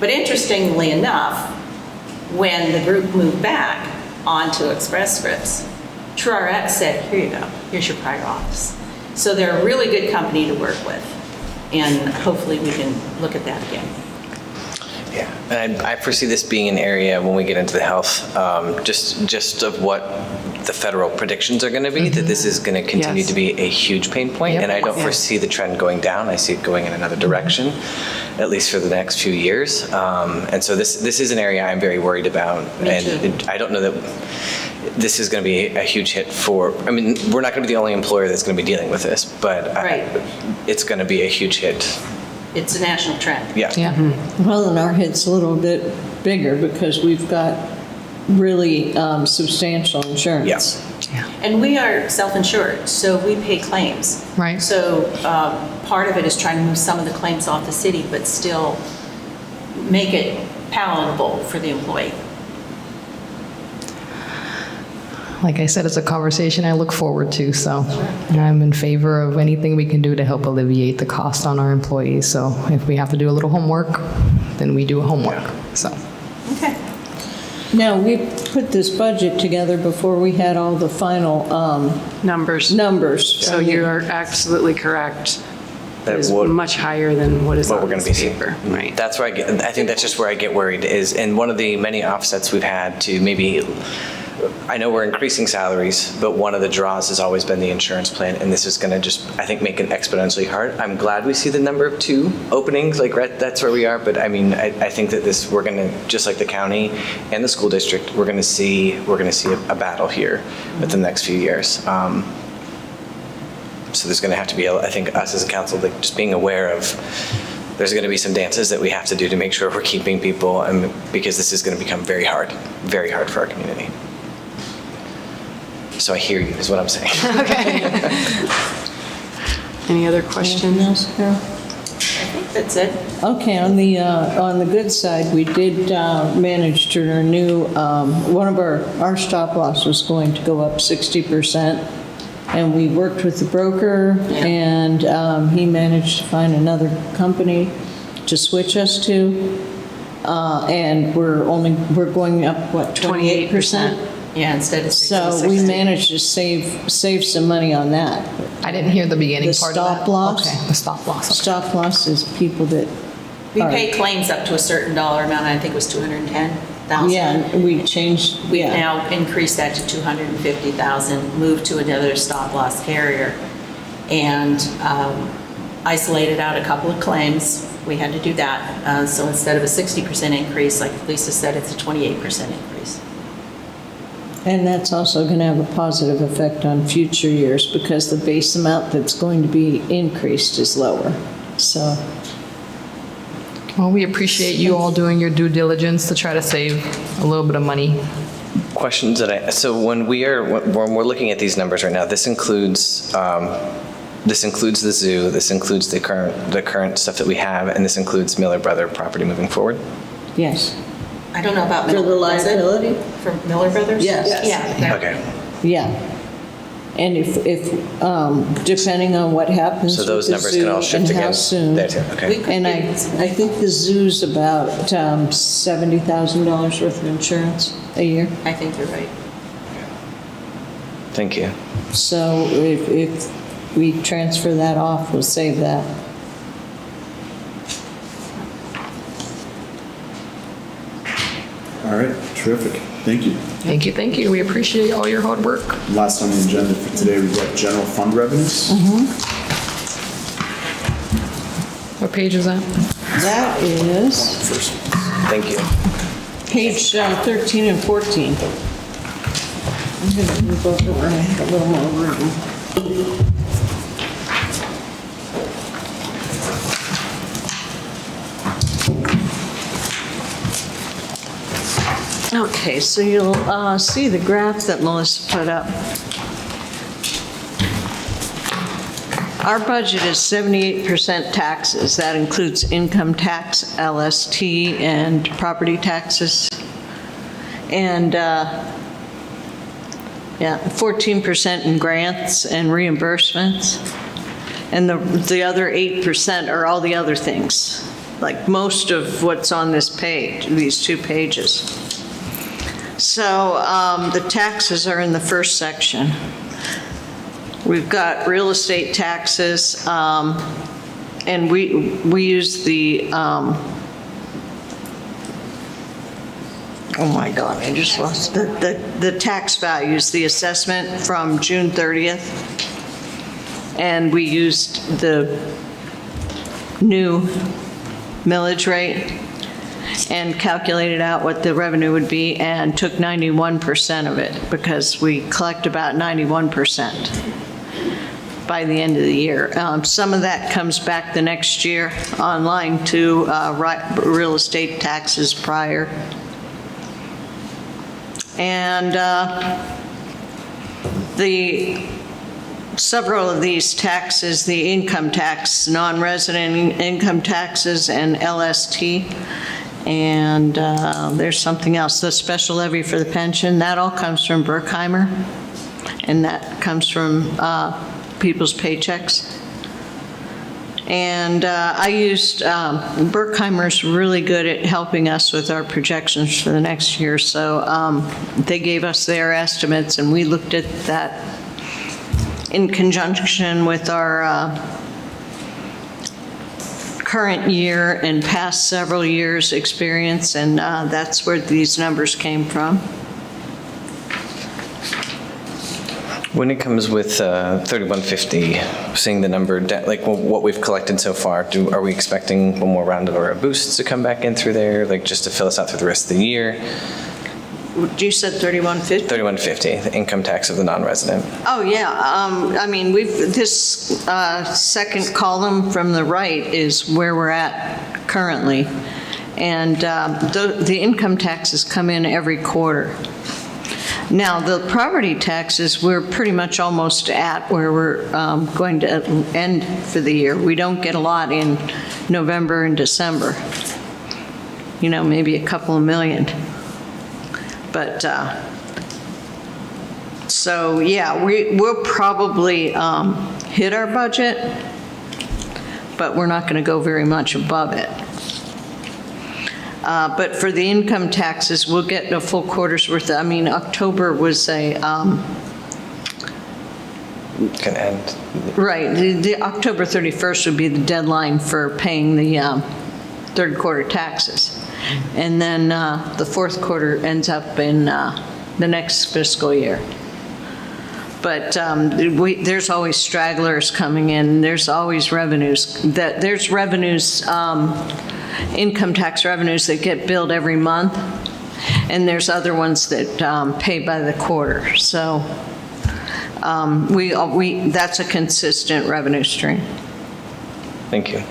Speaker 5: But interestingly enough, when the group moved back onto Express Scripts, TrueRx said, here you go, here's your prior auths. So they're a really good company to work with, and hopefully we can look at that again.
Speaker 7: Yeah, and I foresee this being an area when we get into the health, just of what the federal predictions are going to be, that this is going to continue
Speaker 11: Yes.
Speaker 7: to be a huge pain point,
Speaker 3: Yep.
Speaker 7: and I don't
Speaker 11: Yeah.
Speaker 7: foresee the trend going down. I see it going in another direction, at least for the next few years. And so this is an area I'm very worried about, and I don't know that this is going to be a huge hit for. I mean, we're not going to be the only employer that's going to be dealing with this, but
Speaker 5: Right.
Speaker 7: it's going to be a huge hit.
Speaker 5: It's a national trend.
Speaker 7: Yeah.
Speaker 3: Yeah.
Speaker 12: Well, and our hit's a little bit bigger because we've got really substantial insurance.
Speaker 5: And we are self-insured, so we pay claims.
Speaker 3: Right.
Speaker 5: So part of it is trying to move some of the claims off the city, but still make it palatable for the employee.
Speaker 3: Like I said, it's a conversation I look forward to, so I'm in favor of anything we can do to help alleviate the cost on our employees. So if we have to do a little homework, then we do homework, so.
Speaker 5: Okay.
Speaker 12: Now, we put this budget together before we had all the final
Speaker 11: Numbers.
Speaker 12: numbers.
Speaker 11: So you are absolutely correct.
Speaker 7: That
Speaker 11: It's
Speaker 7: would-
Speaker 11: much higher than what is
Speaker 7: what
Speaker 11: on
Speaker 7: we're going to
Speaker 11: this
Speaker 7: be seeing.
Speaker 11: paper. Right.
Speaker 7: That's where I think that's just where I get worried is, and one of the many offsets we've had to maybe, I know we're increasing salaries, but one of the draws has always been the insurance plan, and this is going to just, I think, make it exponentially hard. I'm glad we see the number of 2 openings, like that's where we are, but I mean, I think that we're going to, just like the county and the school district, we're going to see a battle here within the next few years. So there's going to have to be, I think, us as a council, like just being aware of, there's going to be some dances that we have to do to make sure we're keeping people, and because this is going to become very hard for our community. So I hear you, is what I'm saying.
Speaker 11: Any other questions?
Speaker 12: Anything else, Carol?
Speaker 5: I think that's it.
Speaker 12: Okay, on the good side, we did manage to renew, one of our stop loss was going to go up 60%, and we worked with the broker, and he managed to find another company to switch us to, and we're going up, what, 28%?
Speaker 5: Yeah, instead of 60,
Speaker 12: So we
Speaker 5: 60.
Speaker 12: managed to save some money on that.
Speaker 3: I didn't hear the beginning
Speaker 12: The
Speaker 3: part of that.
Speaker 12: stop loss?
Speaker 3: Okay, the stop loss. Okay.
Speaker 12: Stop loss is people that
Speaker 5: We
Speaker 12: are-
Speaker 5: pay claims up to a certain dollar amount, I think it was 210,000.
Speaker 12: Yeah, we changed,
Speaker 5: We've
Speaker 12: yeah.
Speaker 5: now increased that to 250,000, moved to another stop-loss carrier, and isolated out a couple of claims. We had to do that. So instead of a 60% increase, like Lisa said, it's a 28% increase.
Speaker 12: And that's also going to have a positive effect on future years because the base amount that's going to be increased is lower. So,
Speaker 3: Well, we appreciate you all doing your due diligence to try to save a little bit of money.
Speaker 7: Questions so when we're looking at these numbers right now, this includes the zoo, this includes the current stuff that we have, and this includes Miller Brother property moving forward?
Speaker 12: yes.
Speaker 5: I don't know about
Speaker 12: For
Speaker 5: Miller.
Speaker 12: the
Speaker 5: Is it?
Speaker 12: liability?
Speaker 5: For Miller Brothers?
Speaker 12: Yes.
Speaker 5: Yeah.
Speaker 7: Okay,
Speaker 12: Yeah. And if depending on what happens
Speaker 7: so
Speaker 12: with
Speaker 7: those
Speaker 12: the
Speaker 7: numbers can all
Speaker 12: zoo
Speaker 7: shift
Speaker 12: and
Speaker 7: again?
Speaker 12: how soon.
Speaker 7: There too, okay.
Speaker 5: We could
Speaker 12: And
Speaker 5: get some-
Speaker 12: I think the zoo's about $70,000 worth of insurance a year.
Speaker 5: I think you're right.
Speaker 7: Thank you.
Speaker 12: So if we transfer that off, we'll save that.
Speaker 4: All right, terrific. Thank you.
Speaker 3: Thank you, thank you. We appreciate all your hard work.
Speaker 4: Last on the agenda for today, we've got general fund revenues.
Speaker 3: What page is that?
Speaker 12: That is
Speaker 4: First.
Speaker 7: Thank you.
Speaker 12: page 13 and 14. I'm going to move over where I have a little more room. Okay, so you'll see the graph that Melissa put up. Our budget is 78% taxes. That includes income tax, LST, and property taxes. And, 14% in grants and reimbursements. And the other 8% are all the other things, like most of what's on this page, these 2 pages. So the taxes are in the first section. We've got real estate taxes, and we use the oh my God, I just lost the tax values, the assessment from June 30th. And we used the new millage rate and calculated out what the revenue would be and took 91% of it because we collect about 91% by the end of the year. Some of that comes back the next year online to real estate taxes prior. And several of these taxes, the income tax, non-resident income taxes, and LST, and there's something else, the special levy for the pension, that all comes from Berkheimer, and that comes from people's paychecks. And I used, Berkheimer's really good at helping us with our projections for the next year, so they gave us their estimates, and we looked at that in conjunction with our current year and past several years' experience, and that's where these numbers came from.
Speaker 7: When it comes with 3150, seeing the number, like what we've collected so far, are we expecting one more round of our boosts to come back in through there, like just to fill us out through the rest of the year?
Speaker 12: You said 3150?
Speaker 7: 3150, the income tax of the non-resident.
Speaker 12: Oh, yeah. I mean, this second column from the right is where we're at currently. And the income taxes come in every quarter. Now, the property taxes, we're pretty much almost at where we're going to end for the year. We don't get a lot in November and December. You know, maybe a couple of million. But, so, yeah, we'll probably hit our budget, but we're not going to go very much above it. But for the income taxes, we'll get a full quarter's worth. I mean, October was a...
Speaker 7: Can end.
Speaker 12: Right, the October 31st would be the deadline for paying the third quarter taxes. And then the fourth quarter ends up in the next fiscal year. But there's always stragglers coming in. There's always revenues. There's revenues, income tax revenues that get billed every month, and there's other ones that pay by the quarter. So that's a consistent revenue stream.
Speaker 7: Thank you.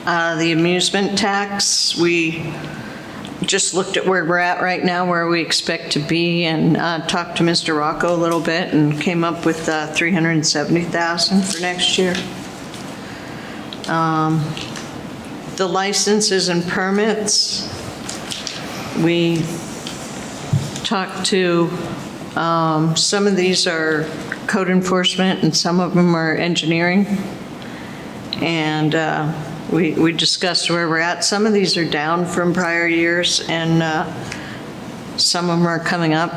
Speaker 12: The amusement tax, we just looked at where we're at right now, where we expect to be, and talked to Mr. Rocco a little bit and came up with $370,000 for next year. The licenses and permits, we talked to, some of these are code enforcement and some of them are engineering. And we discussed where we're at. Some of these are down from prior years, and some of them are coming up.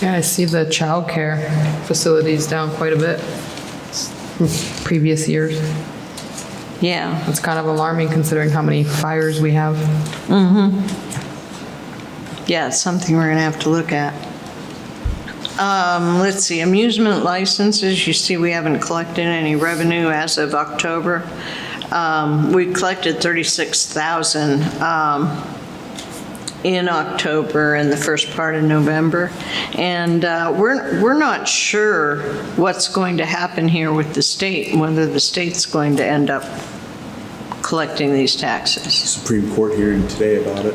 Speaker 3: Yeah, I see the childcare facilities down quite a bit from previous years.
Speaker 12: Yeah.
Speaker 3: It's kind of alarming considering how many fires we have.
Speaker 12: Yeah, it's something we're going to have to look at. Let's see, amusement licenses, you see we haven't collected any revenue as of October. We collected $36,000 in October and the first part of November. And we're not sure what's going to happen here with the state, whether the state's going to end up collecting these taxes.
Speaker 4: Supreme Court hearing today about it.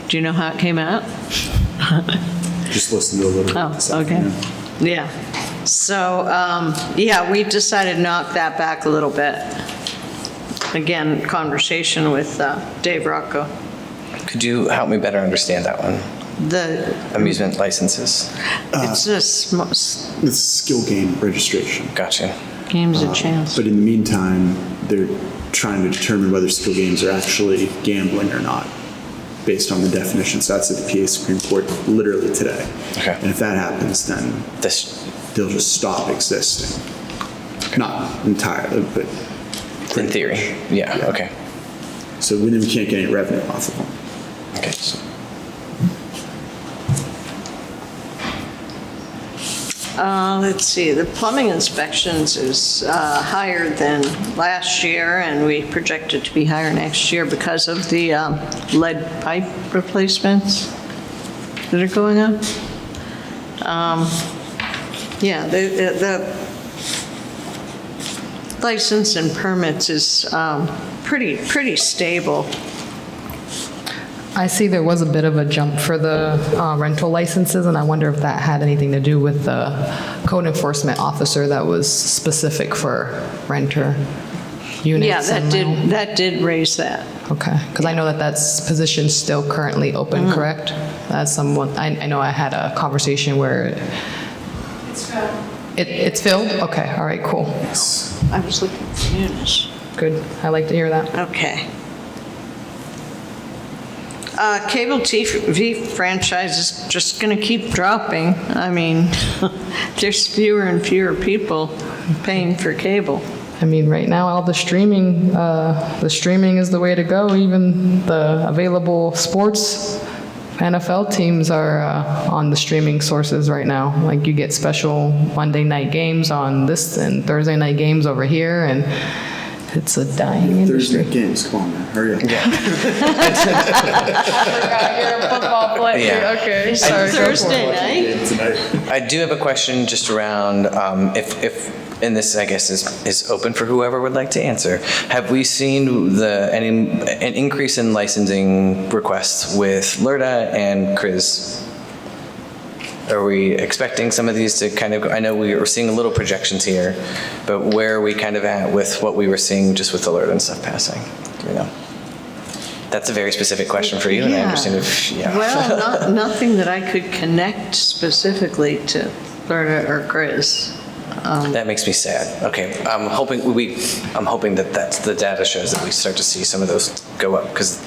Speaker 12: Do you know how it came out?
Speaker 4: Just listened to a little bit
Speaker 12: Oh,
Speaker 4: this
Speaker 12: okay.
Speaker 4: afternoon.
Speaker 12: Yeah. So, yeah, we decided to knock that back a little bit. Again, conversation with Dave Rocco.
Speaker 7: Could you help me better understand that one?
Speaker 12: The,
Speaker 7: Amusement licenses.
Speaker 12: it's just
Speaker 4: It's skill game registration.
Speaker 7: Gotcha.
Speaker 12: games a chance.
Speaker 4: But in the meantime, they're trying to determine whether skill games are actually gambling or not, based on the definition. So that's at the PA Supreme Court literally today.
Speaker 7: Okay.
Speaker 4: And if that happens, then
Speaker 7: This,
Speaker 4: they'll just stop existing. Not entirely, but
Speaker 7: in theory. Yeah, okay.
Speaker 4: so then we can't get any revenue off of them.
Speaker 7: Okay. Thanks.
Speaker 12: Let's see, the plumbing inspections is higher than last year, and we project it to be higher next year because of the lead pipe replacements that are going up. Yeah, the license and permits is pretty stable.
Speaker 3: I see there was a bit of a jump for the rental licenses, and I wonder if that had anything to do with the code enforcement officer that was specific for renter units.
Speaker 12: Yeah,
Speaker 3: and
Speaker 12: that did raise that.
Speaker 3: Okay, because I know that that's position still currently open, correct? As someone, I know I had a conversation where
Speaker 8: It's filled.
Speaker 3: it's filled? Okay, all right, cool.
Speaker 12: I was looking for Eunice.
Speaker 3: Good, I like to hear that.
Speaker 12: Okay. Cable TV franchise is just going to keep dropping. I mean, there's fewer and fewer people paying for cable.
Speaker 3: I mean, right now, all the streaming is the way to go. Even the available sports NFL teams are on the streaming sources right now. Like, you get special Monday night games on this and Thursday night games over here, and it's a dying industry.
Speaker 4: Thursday games, come on, man, hurry up.
Speaker 7: Yeah.
Speaker 3: You're a football player.
Speaker 7: Yeah.
Speaker 3: Okay, sorry.
Speaker 12: Thursday night?
Speaker 4: Tonight.
Speaker 7: I do have a question just around, if and this, I guess, is open for whoever would like to answer. Have we seen an increase in licensing requests with LERTA and CRIS? Are we expecting some of these to kind of, I know we were seeing a little projections here, but where are we kind of at with what we were seeing just with alert and stuff passing? Do we know? That's a very specific question for you, and I understand if, yeah.
Speaker 12: Well, nothing that I could connect specifically to LERTA or CRIS.
Speaker 7: That makes me sad. Okay, I'm hoping that's the data shows that we start to see some of those go up, because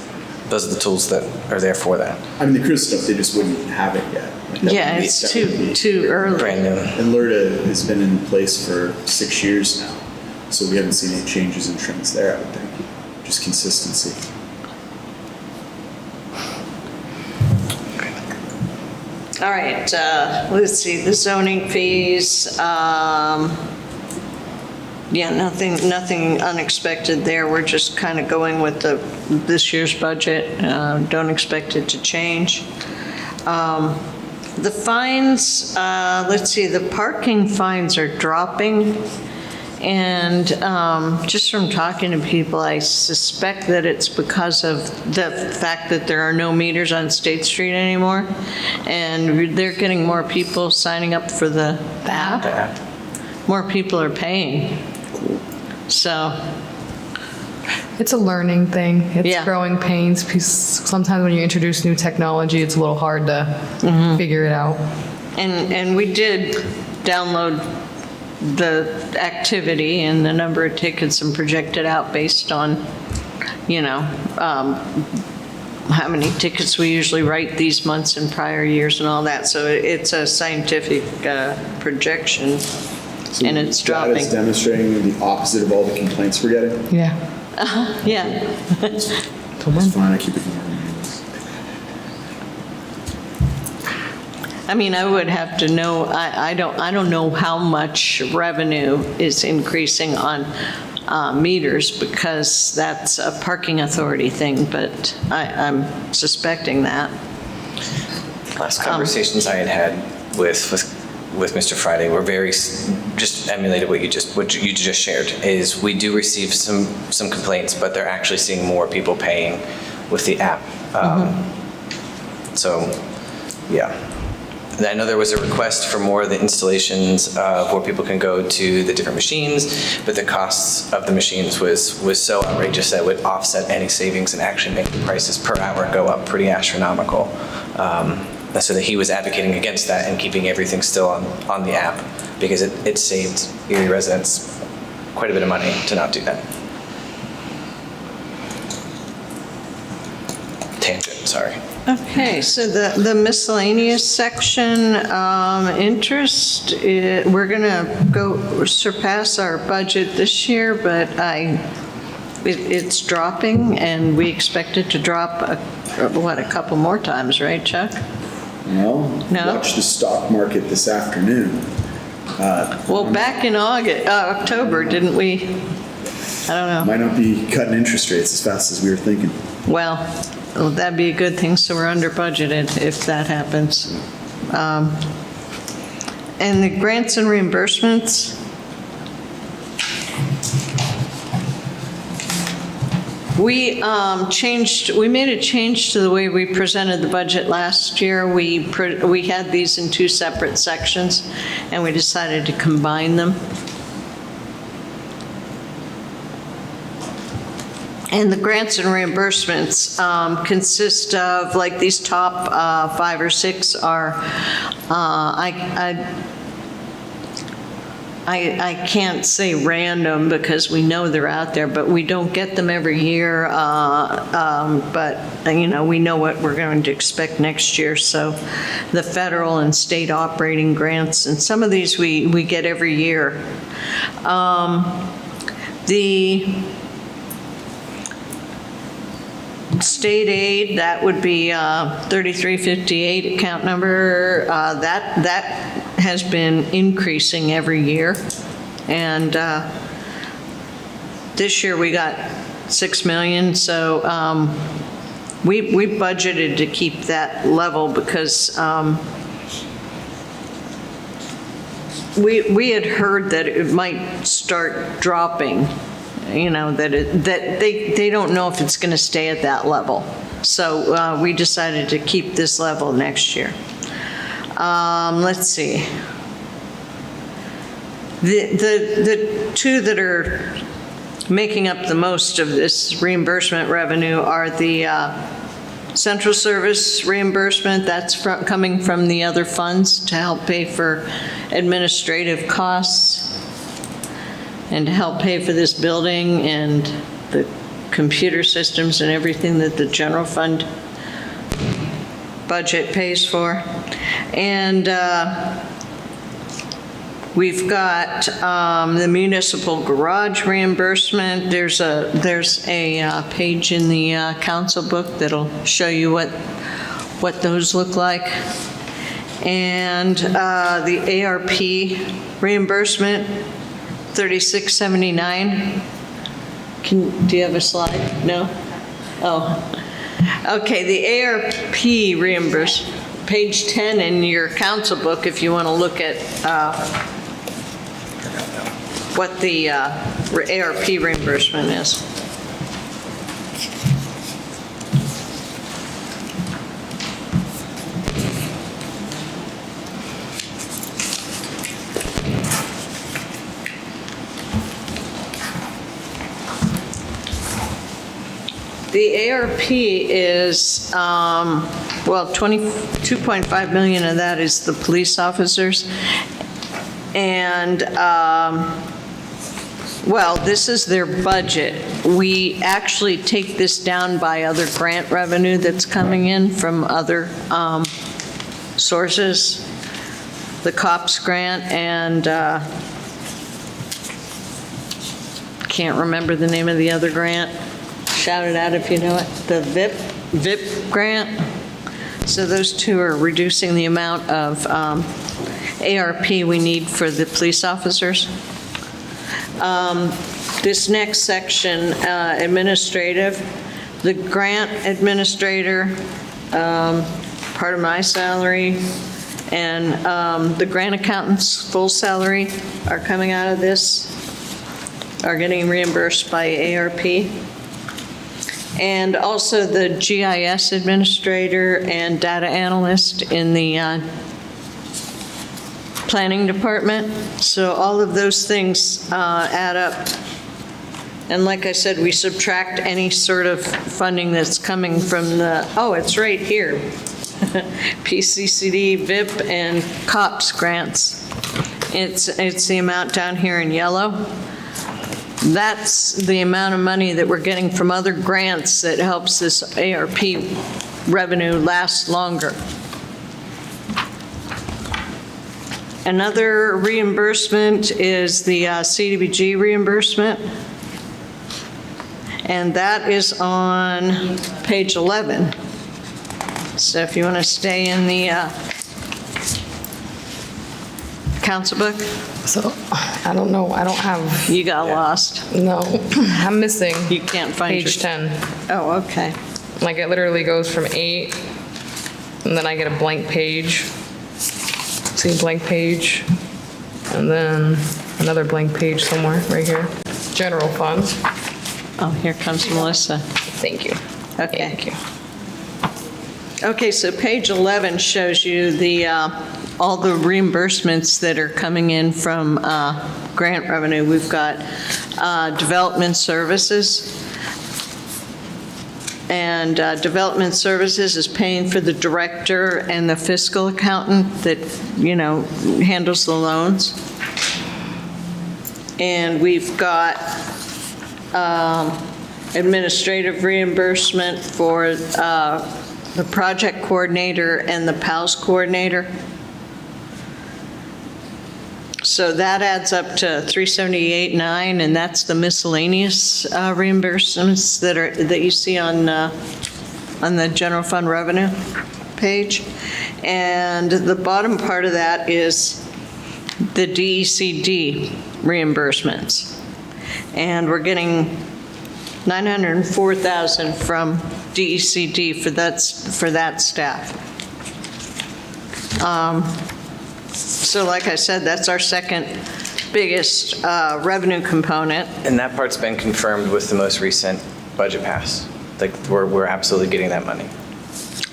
Speaker 7: those are the tools that are there for that.
Speaker 4: I mean, the cruise stuff, they just wouldn't even have it yet. Like, that
Speaker 12: Yeah,
Speaker 4: would be-
Speaker 12: it's
Speaker 4: that would be-
Speaker 12: too early.
Speaker 7: Brand new.
Speaker 4: And LERTA has been in place for 6 years now, so we haven't seen any changes in trends there, I would think. Just consistency.
Speaker 12: All right, let's see, the zoning fees, yeah, nothing unexpected there. We're just kind of going with this year's budget. Don't expect it to change. The fines, let's see, the parking fines are dropping. And just from talking to people, I suspect that it's because of the fact that there are no meters on State Street anymore. And they're getting more people signing up for the app. More people are paying. So,
Speaker 3: It's a learning thing. It's
Speaker 12: Yeah.
Speaker 3: growing pains. Because sometimes when you introduce new technology, it's a little hard to figure it out.
Speaker 12: and we did download the activity and the number of tickets and project it out based on, how many tickets we usually write these months and prior years and all that. So it's a scientific projection, and it's dropping.
Speaker 4: Data's demonstrating the opposite of all the complaints we're getting.
Speaker 3: Yeah.
Speaker 12: Yeah.
Speaker 4: It's fine, I keep ignoring it.
Speaker 12: I mean, I would have to know, I don't know how much revenue is increasing on meters, because that's a parking authority thing, but I'm suspecting that.
Speaker 7: Last conversations I had with Mr. Friday were very just emulated what you just shared. Is we do receive some complaints, but they're actually seeing more people paying with the app. So, yeah. And I know there was a request for more of the installations of where people can go to the different machines, but the costs of the machines was so outrageous that it would offset any savings and actually make the prices per hour go up pretty astronomical. So that he was advocating against that and keeping everything still on the app, because it saved Erie residents quite a bit of money to not do that. Tangent, sorry.
Speaker 12: Okay, so the miscellaneous section, interest, we're gonna go surpass our budget this year, but I it's dropping, and we expect it to drop, a couple more times, right, Chuck?
Speaker 4: Well,
Speaker 12: No?
Speaker 4: watch the stock market this afternoon.
Speaker 12: Well, back in October, didn't we? I don't know.
Speaker 4: Might not be cutting interest rates as fast as we were thinking.
Speaker 12: Well, that'd be a good thing, so we're under budgeted if that happens. And the grants and reimbursements, we made a change to the way we presented the budget last year. We had these in two separate sections, and we decided to combine them. And the grants and reimbursements consist of, like, these top 5 or 6 are, I can't say random because we know they're out there, but we don't get them every year. But, you know, we know what we're going to expect next year. So the federal and state operating grants, and some of these we get every year. The state aid, that would be 3358 account number. That has been increasing every year. And this year we got 6 million. So we budgeted to keep that level because we had heard that it might start dropping. You know, that they don't know if it's going to stay at that level. So we decided to keep this level next year. Let's see. The two that are making up the most of this reimbursement revenue are the central service reimbursement. That's coming from the other funds to help pay for administrative costs and to help pay for this building and the computer systems and everything that the general fund budget pays for. And we've got the municipal garage reimbursement. There's a page in the council book that'll show you what those look like. And the ARP reimbursement, 3679. Do you have a slide? No? Oh. Okay, the ARP reimbursement, page 10 in your council book, if you want to look at what the ARP reimbursement is. The ARP is, well, 22.5 million of that is the police officers. And, well, this is their budget. We actually take this down by other grant revenue that's coming in from other sources. The COPS grant and, can't remember the name of the other grant. Shout it out if you know it. The VIP grant. So those two are reducing the amount of ARP we need for the police officers. This next section, administrative, the grant administrator, part of my salary, and the grant accountant's full salary are coming out of this, are getting reimbursed by ARP. And also the GIS administrator and data analyst in the planning department. So all of those things add up. And like I said, we subtract any sort of funding that's coming from the, oh, it's right here. PCCD, VIP, and COPS grants. It's the amount down here in yellow. That's the amount of money that we're getting from other grants that helps this ARP revenue last longer. Another reimbursement is the CDBG reimbursement. And that is on page 11. So if you want to stay in the council book,
Speaker 3: So, I don't know, I don't have,
Speaker 12: you got lost.
Speaker 3: no, I'm missing
Speaker 12: You can't find your...
Speaker 3: page 10.
Speaker 12: Oh, okay.
Speaker 3: Like, it literally goes from 8, and then I get a blank page. See, blank page, and then another blank page somewhere, right here. General fund.
Speaker 12: Oh, here comes Melissa.
Speaker 3: Thank you.
Speaker 12: Okay.
Speaker 3: Thank you.
Speaker 12: Okay, so page 11 shows you the, all the reimbursements that are coming in from grant revenue. We've got development services. And development services is paying for the director and the fiscal accountant that, handles the loans. And we've got administrative reimbursement for the project coordinator and the PALS coordinator. So that adds up to 378.9, and that's the miscellaneous reimbursements that you see on the general fund revenue page. And the bottom part of that is the DECD reimbursements. And we're getting $904,000 from DECD for that staff. So like I said, that's our second biggest revenue component.
Speaker 7: And that part's been confirmed with the most recent budget pass. Like, we're absolutely getting that money.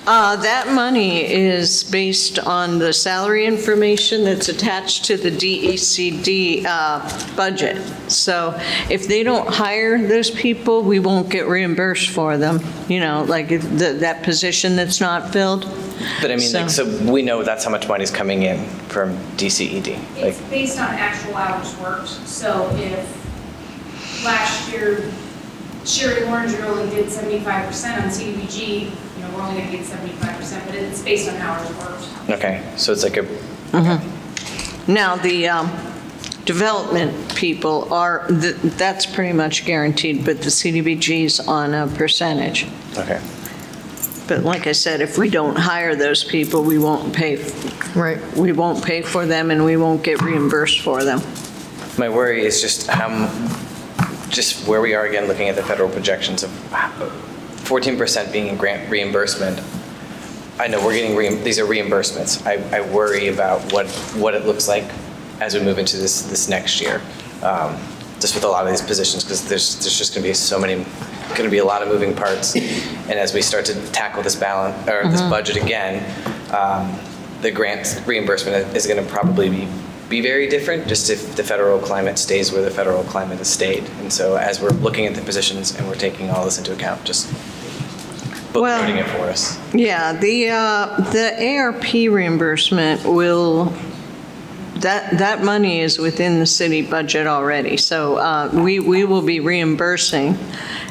Speaker 12: That money is based on the salary information that's attached to the DECD budget. So if they don't hire those people, we won't get reimbursed for them, like that position that's not filled.
Speaker 7: But I mean, so we know that's how much money's coming in from DCED.
Speaker 13: It's based on actual hours worked. So if last year Sherry Loringer only did 75% on CDBG, we're only going to get 75%, but it's based on hours worked.
Speaker 7: Okay, so it's like a...
Speaker 12: Now, the development people that's pretty much guaranteed, but the CDBG's on a percentage.
Speaker 7: Okay.
Speaker 12: But like I said, if we don't hire those people, we won't pay.
Speaker 3: Right.
Speaker 12: We won't pay for them, and we won't get reimbursed for them.
Speaker 7: My worry is just just where we are again, looking at the federal projections of 14% being in grant reimbursement. I know we're getting, these are reimbursements. I worry about what it looks like as we move into this next year, just with a lot of these positions, because there's just going to be a lot of moving parts. And as we start to tackle this balance, or this budget again, the grant reimbursement is going to probably be very different, just if the federal climate stays where the federal climate has stayed. And so as we're looking at the positions and we're taking all this into account, just noting it for us.
Speaker 12: Yeah, the ARP reimbursement that money is within the city budget already. So we will be reimbursing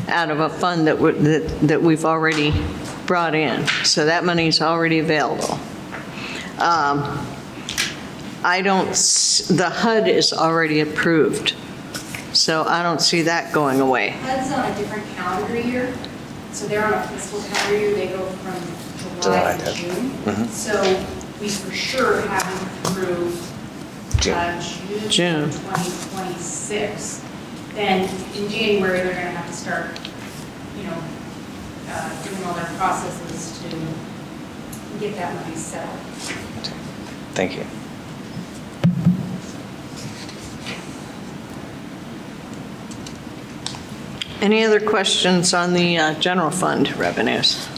Speaker 12: out of a fund that we've already brought in. So that money is already available. The HUD is already approved, so I don't see that going away.
Speaker 13: HUD's on a different calendar year, so they're on a fiscal calendar year. They go from July to June. So we for sure have them through June 2026. Then in January, they're going to have to start, doing all their processes to get that money settled.
Speaker 7: Thank you.
Speaker 12: Any other questions on the general fund revenues?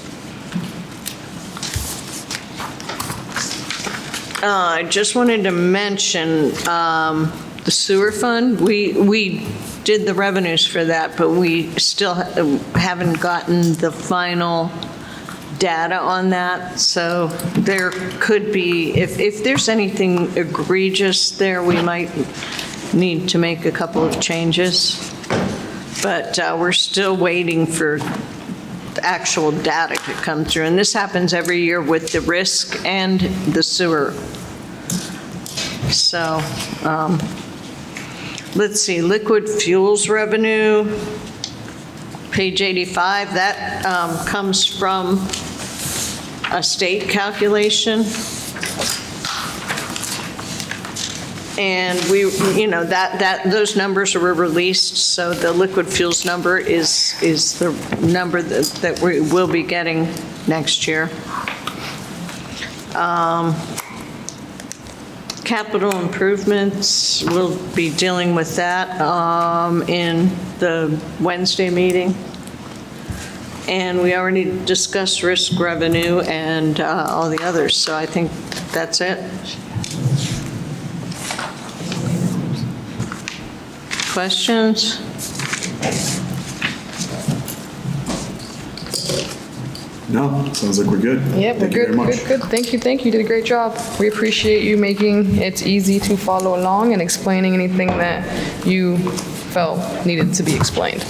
Speaker 12: I just wanted to mention the sewer fund. We did the revenues for that, but we still haven't gotten the final data on that. So there could be, if there's anything egregious there, we might need to make a couple of changes. But we're still waiting for the actual data to come through. And this happens every year with the risk and the sewer. So let's see, liquid fuels revenue. Page 85, that comes from a state calculation. And we, those numbers were released, so the liquid fuels number is the number that we will be getting next year. Capital improvements, we'll be dealing with that in the Wednesday meeting. And we already discussed risk revenue and all the others, so I think that's it. Questions?
Speaker 4: No, sounds like we're good.
Speaker 3: Yeah, we're
Speaker 4: Thank you
Speaker 3: good,
Speaker 4: very much.
Speaker 3: good. Thank you. You did a great job. We appreciate you making it easy to follow along and explaining anything that you felt needed to be explained.